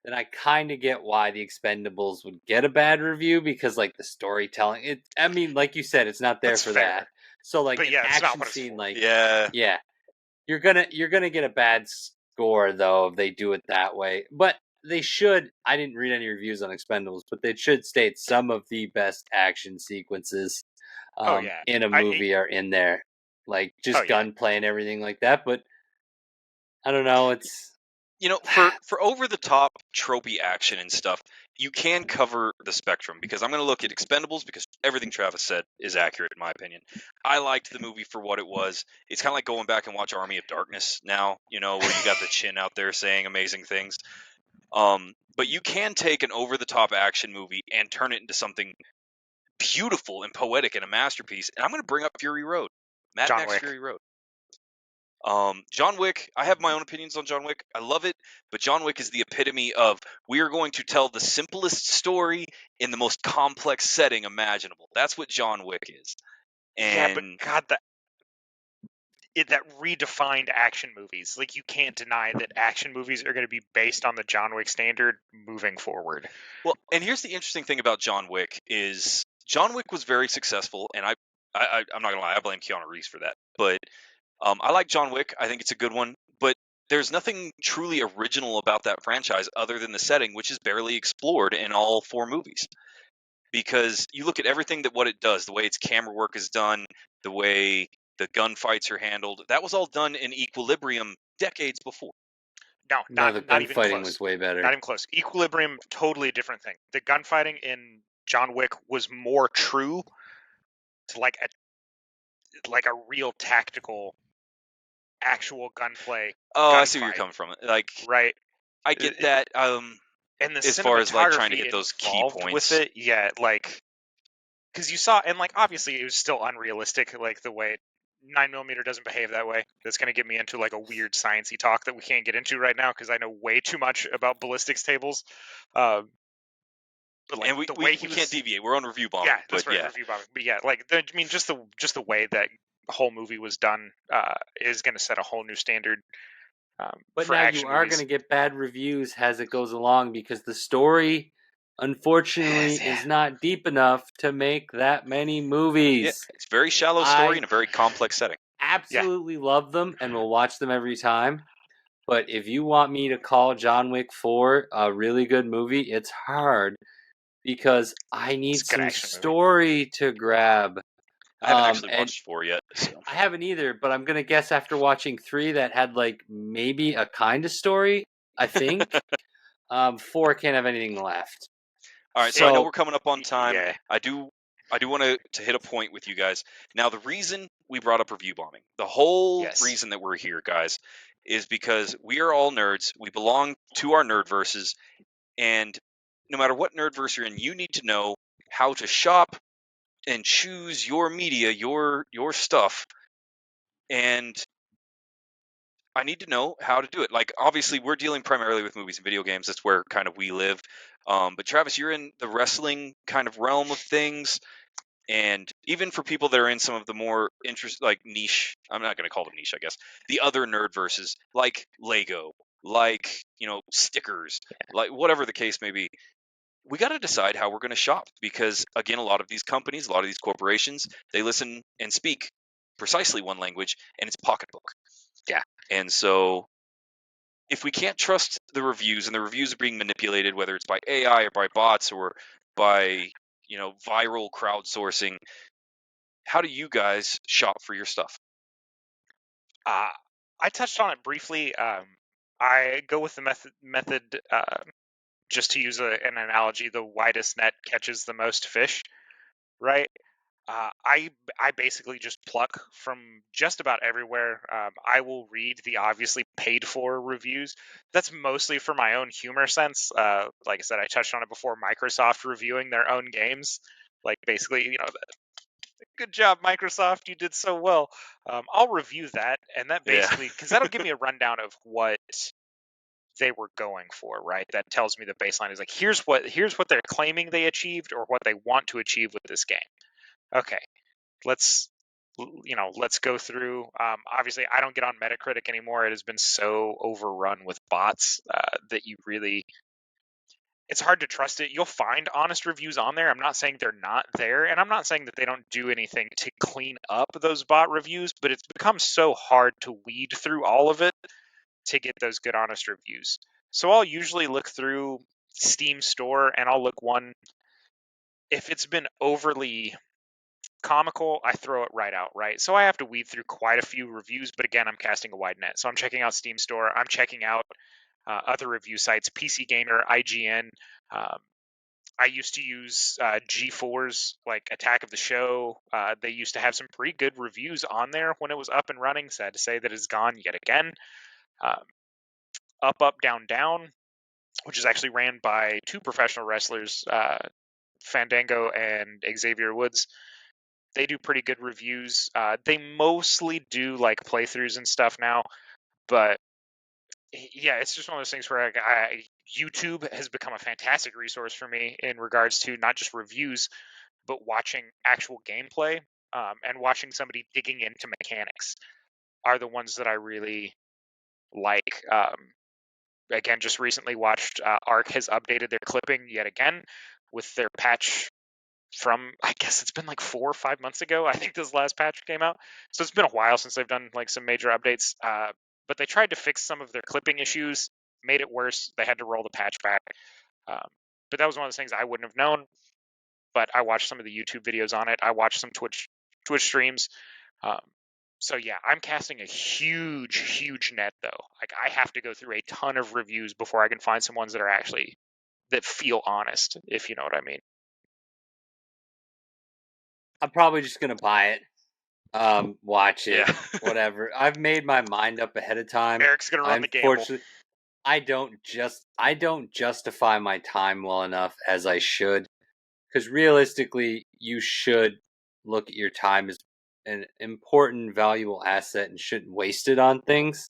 then I kind of get why the Expendables would get a bad review, because like the storytelling, I mean, like you said, it's not there That's for fair. that. So like but an yeah, it's not action what it's scene, for. like yeah, you're gonna get a bad score though if they do it that way. But they should. I didn't read any reviews on Expendables, but they should state some of the best action sequences in a movie are in there, like just gunplay and everything like that. But I don't know. It's for over the top tropey action and stuff, you can cover the spectrum, because I'm going to look at Expendables because everything Travis said is accurate in my opinion. I liked the movie for what it was. It's kind of like going back and watch Army of Darkness now, where you got the Chin out there saying amazing things. But you can take an over the top action movie and turn it into something beautiful and poetic and a masterpiece. And I'm going to bring up Fury Road, Mad Max Fury Road. John Wick, I have my own opinions on John Wick. I love it, but John Wick is the epitome of, we are going to tell the simplest story in the most complex setting imaginable. That's what John Wick is. And yeah, but God, that redefined action movies. Like, you can't deny that action movies are going to be based on the John Wick standard moving forward. Well, and here's the interesting thing about John Wick is John Wick was very successful, and I'm not gonna lie, I blame Keanu Reeves for that. But I like John Wick. I think it's a good one, but there's nothing truly original about that franchise other than the setting, which is barely explored in all 4 movies. Because you look at everything that what it does, the way its camera work is done, the way the gunfights are handled, that was all done in Equilibrium decades before. No, the not even gunfighting close. was way better. Not even close. Equilibrium, totally different thing. The gunfighting in John Wick was more true to like a real tactical, actual gunplay. Oh, I gunfight, see where you're coming from. Like, right? I get that. And the as far as like trying to get those key involved points with it, yeah, like, because you saw, and like obviously it was still unrealistic, like the way 9mm doesn't behave that way. That's going to get me into like a weird sciencey talk that we can't get into right now because I know way too much about ballistics tables. But like and we can't deviate. We're on review bombing. Yeah, that's right, review bombing. But yeah, like I mean, just the way that the whole movie was done is going to set a whole new standard. But for now action you are movies. going to get bad reviews as it goes along because the story, unfortunately, Yeah. is not deep enough to make that many movies. Yeah, it's a very shallow story in a very complex setting. Absolutely love them and will watch them every time. But if you want me to call John Wick 4 a really good movie, it's hard because I need some story to grab. I haven't actually watched 4 yet. So. I haven't either, but I'm going to guess after watching 3 that had like maybe a kind of story, I think. 4 can't have anything left. All right, so I know we're coming up on time. Yeah. I do want to hit a point with you guys. Now, the reason we brought up review bombing, the whole reason that we're here, guys, is because we are all nerds. We belong to our Nerdverses, and no matter what Nerdverse you're in, you need to know how to shop and choose your media, your stuff, and I need to know how to do it. Like, obviously, we're dealing primarily with movies and video games. That's where kind of we live. But Travis, you're in the wrestling kind of realm of things. And even for people that are in some of the more like niche, I'm not going to call them niche, I guess, the other nerd verses, like Lego, like, stickers, like whatever the case may be, we got to decide how we're going to shop. Because, again, a lot of these companies, a lot of these corporations, they listen and speak precisely one language, and it's pocketbook. Yeah. And so if we can't trust the reviews, and the reviews are being manipulated, whether it's by AI or by bots or by, viral crowdsourcing, how do you guys shop for your stuff? I touched on it briefly. I go with the method just to use an analogy, the widest net catches the most fish, right? I basically just pluck from just about everywhere. I will read the obviously paid for reviews. That's mostly for my own humor sense. Like I said, I touched on it before. Microsoft reviewing their own games, like basically, good job, Microsoft, you did so well. I'll review that, and that basically, because that'll give me a rundown of what they were going for, right? That tells me the baseline is like, here's what they're claiming they achieved or what they want to achieve with this game. Okay, let's go through. Obviously, I don't get on Metacritic anymore. It has been so overrun with bots that it's hard to trust it. You'll find honest reviews on there. I'm not saying they're not there, and I'm not saying that they don't do anything to clean up those bot reviews, but it's become so hard to weed through all of it to get those good honest reviews. So I'll usually look through Steam Store, and I'll look one. If it's been overly comical, I throw it right out, right? So I have to weed through quite a few reviews, but again, I'm casting a wide net. So I'm checking out Steam Store. I'm checking out other review sites, PC Gamer, IGN. I used to use G4's like Attack of the Show. They used to have some pretty good reviews on there when it was up and running. Sad to say that it's gone yet again. Up, Up, Down, Down, which is actually ran by 2 professional wrestlers, Fandango and Xavier Woods. They do pretty good reviews. They mostly do like playthroughs and stuff now, but yeah, it's just one of those things where YouTube has become a fantastic resource for me in regards to not just reviews, but watching actual gameplay and watching somebody digging into mechanics. are the ones that I really like. Again, just recently watched Arc has updated their clipping yet again with their patch from, I guess it's been like 4 or 5 months ago. I think this last patch came out, so it's been a while since they've done like some major updates. But they tried to fix some of their clipping issues, made it worse. They had to roll the patch back. But that was one of the things I wouldn't have known. But I watched some of the YouTube videos on it. I watched some Twitch streams. Um, so yeah, I'm casting a huge net though. Like I have to go through a ton of reviews before I can find some ones that are actually that feel honest, if you know what I mean. I'm probably just gonna buy it, watch it, Yeah. whatever. I've made my mind up ahead of time. Eric's gonna run the gamble. Unfortunately, I don't justify my time well enough as I should, because realistically, you should look at your time as an important, valuable asset and shouldn't waste it on things.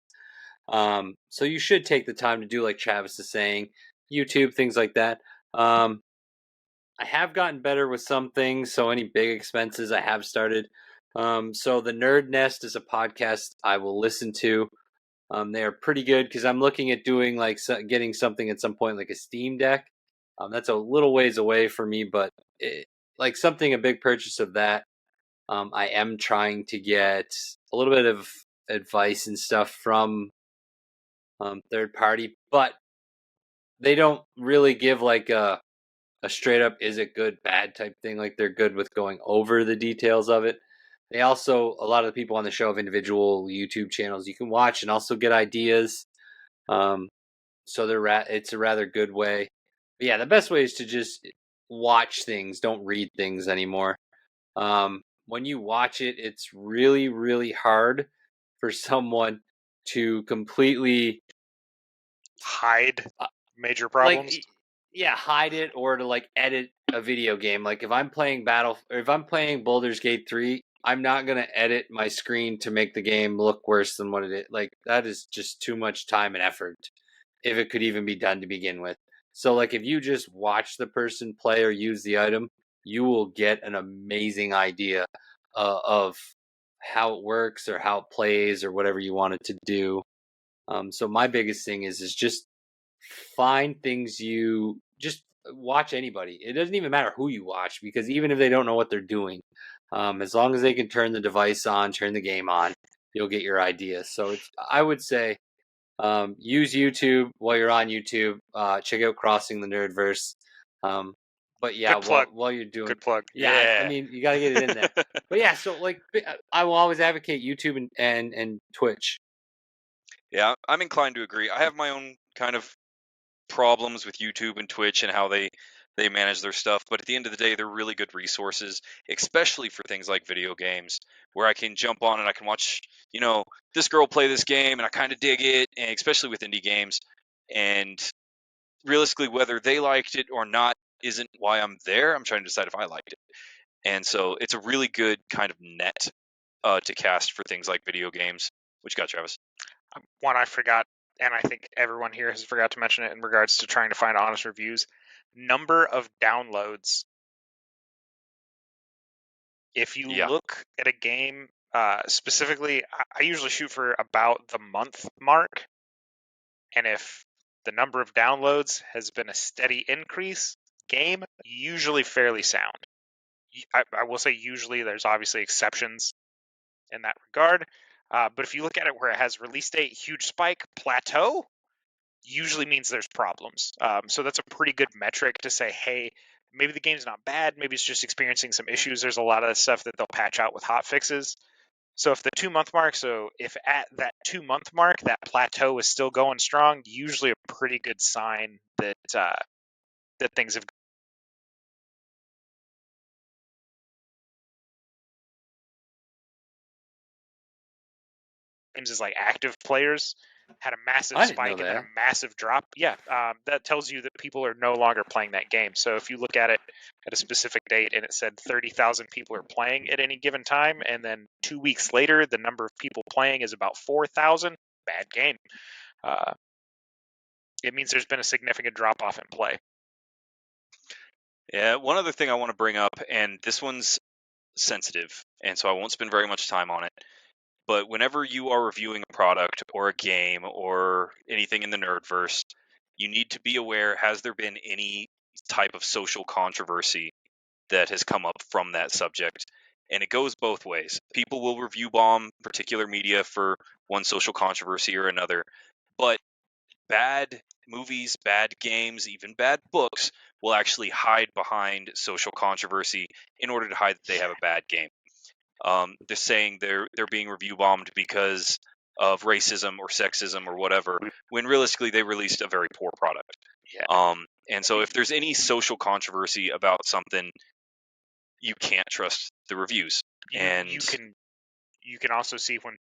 So you should take the time to do like Travis is saying, YouTube, things like that. I have gotten better with some things, so any big expenses I have started. So the Nerd Nest is a podcast I will listen to. They are pretty good because I'm looking at doing like getting something at some point like a Steam Deck. That's a little ways away for me, but like something a big purchase of that. I am trying to get a little bit of advice and stuff from third party, but they don't really give like a straight up is it good bad type thing. Like they're good with going over the details of it. They also, a lot of the people on the show have individual YouTube channels you can watch and also get ideas. So it's a rather good way. But yeah, the best way is to just watch things. Don't read things anymore. When you watch it, it's really, really hard for someone to completely hide major problems. like, yeah, hide it or to like edit a video game. Like if I'm playing if I'm playing Baldur's Gate 3, I'm not going to edit my screen to make the game look worse than what it is. Like that is just too much time and effort if it could even be done to begin with. So like if you just watch the person play or use the item, you will get an amazing idea of how it works or how it plays or whatever you want it to do. So my biggest thing is just find things you just watch anybody. It doesn't even matter who you watch because even if they don't know what they're doing, as long as they can turn the device on, turn the game on, you'll get your ideas. So I would say use YouTube while you're on YouTube. Check out Crossing the Nerdverse. But yeah, while you're doing good plug. Yeah, I mean you got to get it in there. But yeah, so like I will always advocate YouTube and Twitch. Yeah, I'm inclined to agree. I have my own kind of problems with YouTube and Twitch and how they manage their stuff, but at the end of the day, they're really good resources, especially for things like video games, where I can jump on and I can watch, this girl play this game and I kind of dig it, and especially with indie games. And realistically, whether they liked it or not isn't why I'm there. I'm trying to decide if I liked it. And so it's a really good kind of net to cast for things like video games. What you got, Travis? One I forgot, and I think everyone here has forgot to mention it in regards to trying to find honest reviews. Number of downloads. If you look at a game, specifically, I usually shoot for about the month mark. And if the number of downloads has been a steady increase, game usually fairly sound. I will say usually, there's obviously exceptions in that regard. But if you look at it where it has release date, huge spike, plateau, usually means there's problems. So that's a pretty good metric to say, hey, maybe the game's not bad, maybe it's just experiencing some issues. There's a lot of stuff that they'll patch out with hot fixes. So if the 2-month mark, if at that 2-month mark that plateau is still going strong, usually a pretty good sign that that things have. Games as like active players had a massive spike and then a massive drop. Yeah, that tells you that people are no longer playing that game. So if you look at it at a specific date and it said 30,000 people are playing at any given time, and then 2 weeks later the number of people playing is about 4,000, bad game. It means there's been a significant drop off in play. Yeah, one other thing I want to bring up, and this one's sensitive, and so I won't spend very much time on it. but whenever you are reviewing a product or a game or anything in the Nerdverse, you need to be aware, has there been any type of social controversy that has come up from that subject? And it goes both ways. People will review bomb particular media for one social controversy or another, but bad movies, bad games, even bad books will actually hide behind social controversy in order to hide that they have a bad game. They're saying they're being review bombed because of racism or sexism or whatever, when realistically they released a very poor product. Yeah. And so if there's any social controversy about something, you can't trust the reviews. You can also see when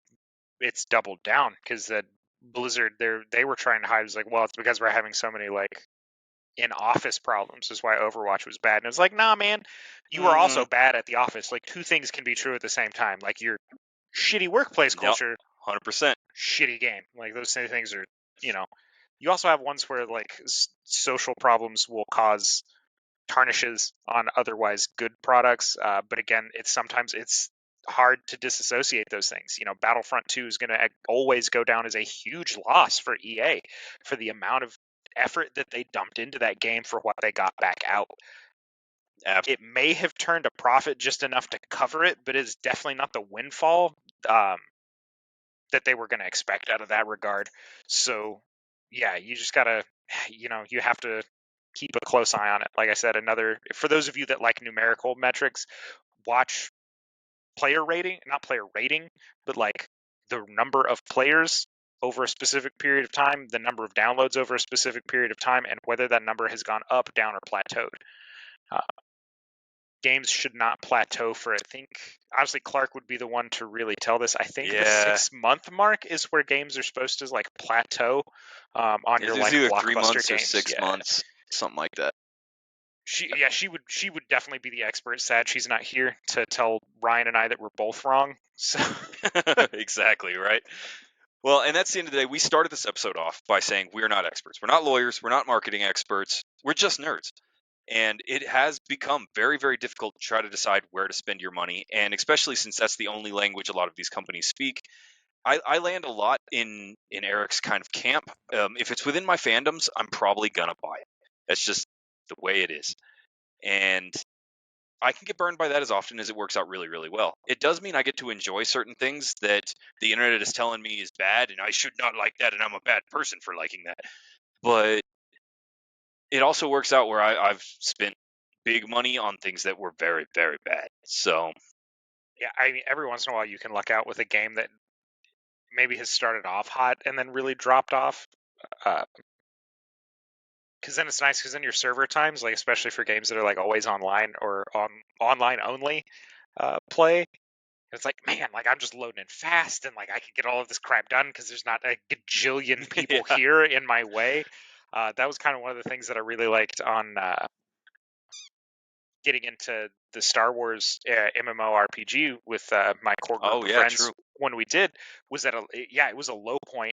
it's doubled down, because that Blizzard, they were trying to hide. It was like, well, it's because we're having so many like in office problems is why Overwatch was bad. And it was like, nah, man, you were also bad at the office. Like, two things can be true at the same time. Like, your shitty workplace culture, 100%. shitty game. Like, those same things are, you know. You also have ones where like social problems will cause tarnishes on otherwise good products. But again, sometimes it's hard to disassociate those things. You know, Battlefront 2 is going to always go down as a huge loss for EA for the amount of effort that they dumped into that game for what they got back out. It may have turned a profit just enough to cover it, but it's definitely not the windfall that they were going to expect out of that regard. So, yeah, you just got to, you have to keep a close eye on it. Like I said, for those of you that like numerical metrics, watch not player rating, but like the number of players over a specific period of time, the number of downloads over a specific period of time, and whether that number has gone up, down, or plateaued. Games should not plateau for, I think, honestly, Clark would be the one to really tell this. I think the 6-month mark is where games are supposed to like plateau on your like either blockbuster 3 months games. or 6 months, something like that. She would definitely be the expert. Sad she's not here to tell Ryan and I that we're both wrong. So exactly, right? Well, and that's the end of the day. We started this episode off by saying we're not experts. We're not lawyers. We're not marketing experts. We're just nerds. And it has become very, very difficult to try to decide where to spend your money. And especially since that's the only language a lot of these companies speak, I land a lot in Eric's kind of camp. If it's within my fandoms, I'm probably going to buy it. That's just the way it is. And I can get burned by that as often as it works out really, really well. It does mean I get to enjoy certain things that the internet is telling me is bad, and I should not like that, and I'm a bad person for liking that. But it also works out where I've spent big money on things that were very, very bad. So, yeah, I mean, every once in a while you can luck out with a game that maybe has started off hot and then really dropped off. Because then it's nice, because then your server times, like especially for games that are like always online or online only play, it's like, man, like I'm just loading in fast and like I can get all of this crap done because there's not a gajillion people here in my way. That was kind of one of the things that I really liked on getting into the Star Wars MMORPG with my core group of friends. True. When we did, was that it was a low point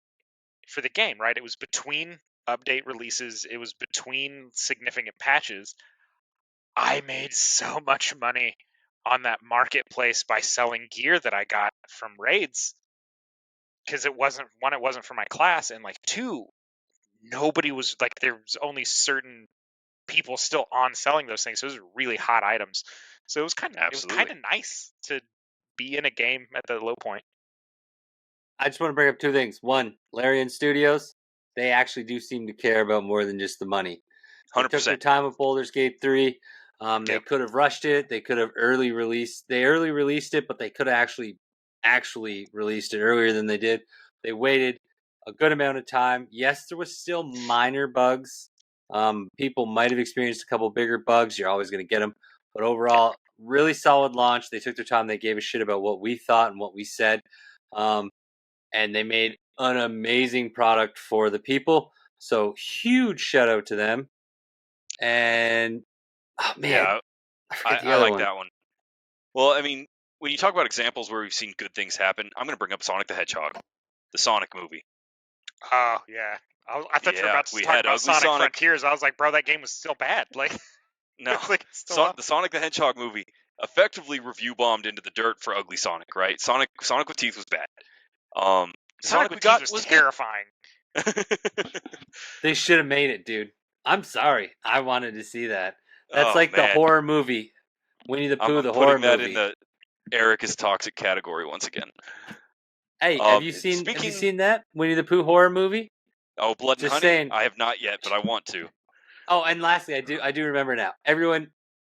for the game, right? It was between update releases, it was between significant patches. I made so much money on that marketplace by selling gear that I got from raids, because it wasn't for my class, and like two, nobody was like, there was only certain people still on selling those things. So those are really hot items. So it was kind of nice to be in a game at the low point. I just want to bring up two things. One, Larian Studios, they actually do seem to care about more than just the money. They 100%. took their time with Baldur's Gate 3. They could have rushed it. They could have early released it, but they could have actually released it earlier than they did. They waited a good amount of time. Yes, there was still minor bugs. People might have experienced a couple bigger bugs. You're always going to get them. But overall, really solid launch. They took their time. They gave a shit about what we thought and what we said. And they made an amazing product for the people. So huge shout out to them. And oh man, yeah, I like that one. Well, I mean, when you talk about examples where we've seen good things happen, I'm going to bring up Sonic the Hedgehog, the Sonic movie. Oh yeah, I thought you were about to talk about Sonic Frontiers. I was like, bro, that game was still bad. Like, no, like, the Sonic the Hedgehog movie. effectively review bombed into the dirt for Ugly Sonic, right? Sonic with Teeth was bad. Sonic with Teeth was terrifying. They should have made it, dude. I'm sorry. I wanted to see that. That's like man. the horror movie. Winnie the Pooh, I'm the horror putting that movie. in the Eric is toxic category once again. Hey, have you seen that Winnie the Pooh horror movie? Oh, Blood and Just Honey? saying. I have not yet, but I want to. Oh, and lastly, I do remember now. Everyone,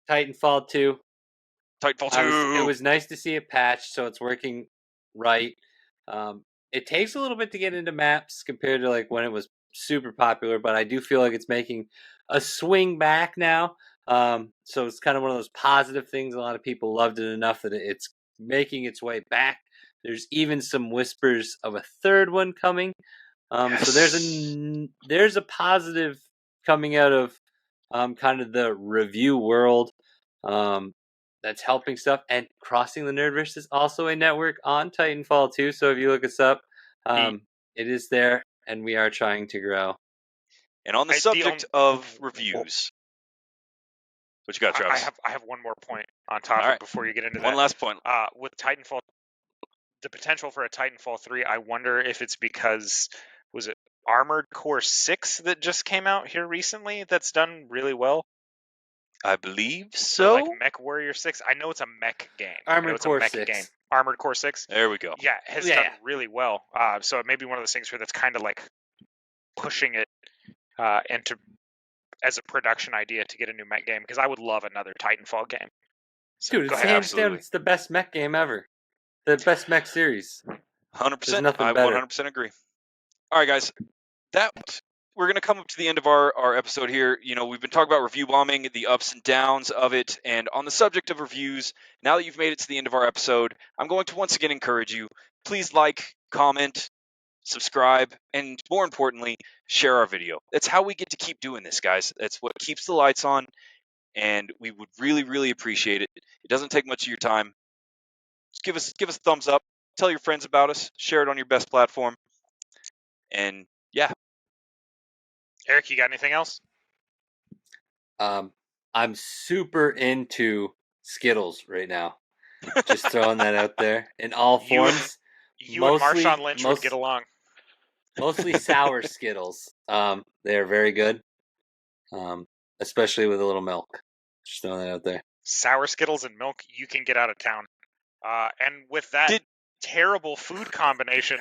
Titanfall 2. Titanfall 2. It was nice to see it patched, so it's working right. It takes a little bit to get into maps compared to like when it was super popular, but I do feel like it's making a swing back now. So it's kind of one of those positive things. A lot of people loved it enough that it's making its way back. There's even some whispers of a third one coming. Yes. So there's a positive coming out of kind of the review world that's helping stuff. And Crossing the Nerdverse is also a network on Titanfall 2. So if you look us up, it is there, and we are trying to grow. And on the subject of reviews, what you got, Travis? I have one more point on topic before you get into that. One last point. With Titanfall, the potential for a Titanfall 3, I wonder if it's because, was it Armored Core 6 that just came out here recently that's done really well? I believe so. Or like Mech Warrior 6. I know it's a mech game. Armored Core 6. Armored Core 6. There we go. Yeah, has done really well. So it may be one of those things where that's kind of like pushing it into as a production idea to get a new mech game, because I would love another Titanfall game. So dude, it's hands down, it's the best mech game ever. The best mech series. 100%. I 100% agree. All right, guys. We're going to come up to the end of our episode here. You know, we've been talking about review bombing, the ups and downs of it, and on the subject of reviews, now that you've made it to the end of our episode, I'm going to once again encourage you, please like, comment, subscribe, and more importantly, share our video. That's how we get to keep doing this, guys. That's what keeps the lights on, and we would really, really appreciate it. It doesn't take much of your time. Just give us a thumbs up, tell your friends about us, share it on your best platform, and yeah. Eric, you got anything else? I'm super into Skittles right now. Just throwing that out there in all forms. You and Marshawn Lynch would get along. Mostly sour Skittles. They're very good, especially with a little milk. Just throwing that out there. Sour Skittles and milk, you can get out of town. And with that terrible food combination,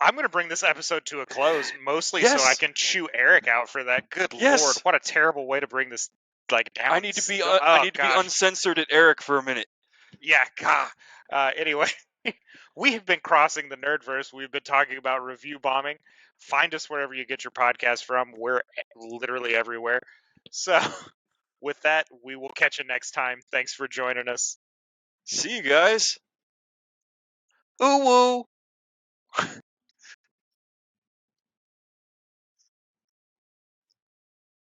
I'm going to bring this episode to a close, mostly so I can chew Eric out for that. Good Lord, what a terrible way to bring this down. I need to be uncensored at Eric for a minute. Yeah, anyway, we have been crossing the Nerdverse. We've been talking about review bombing. Find us wherever you get your podcast from. We're literally everywhere. So, with that, we will catch you next time. Thanks for joining us. See you guys. Ooh woo.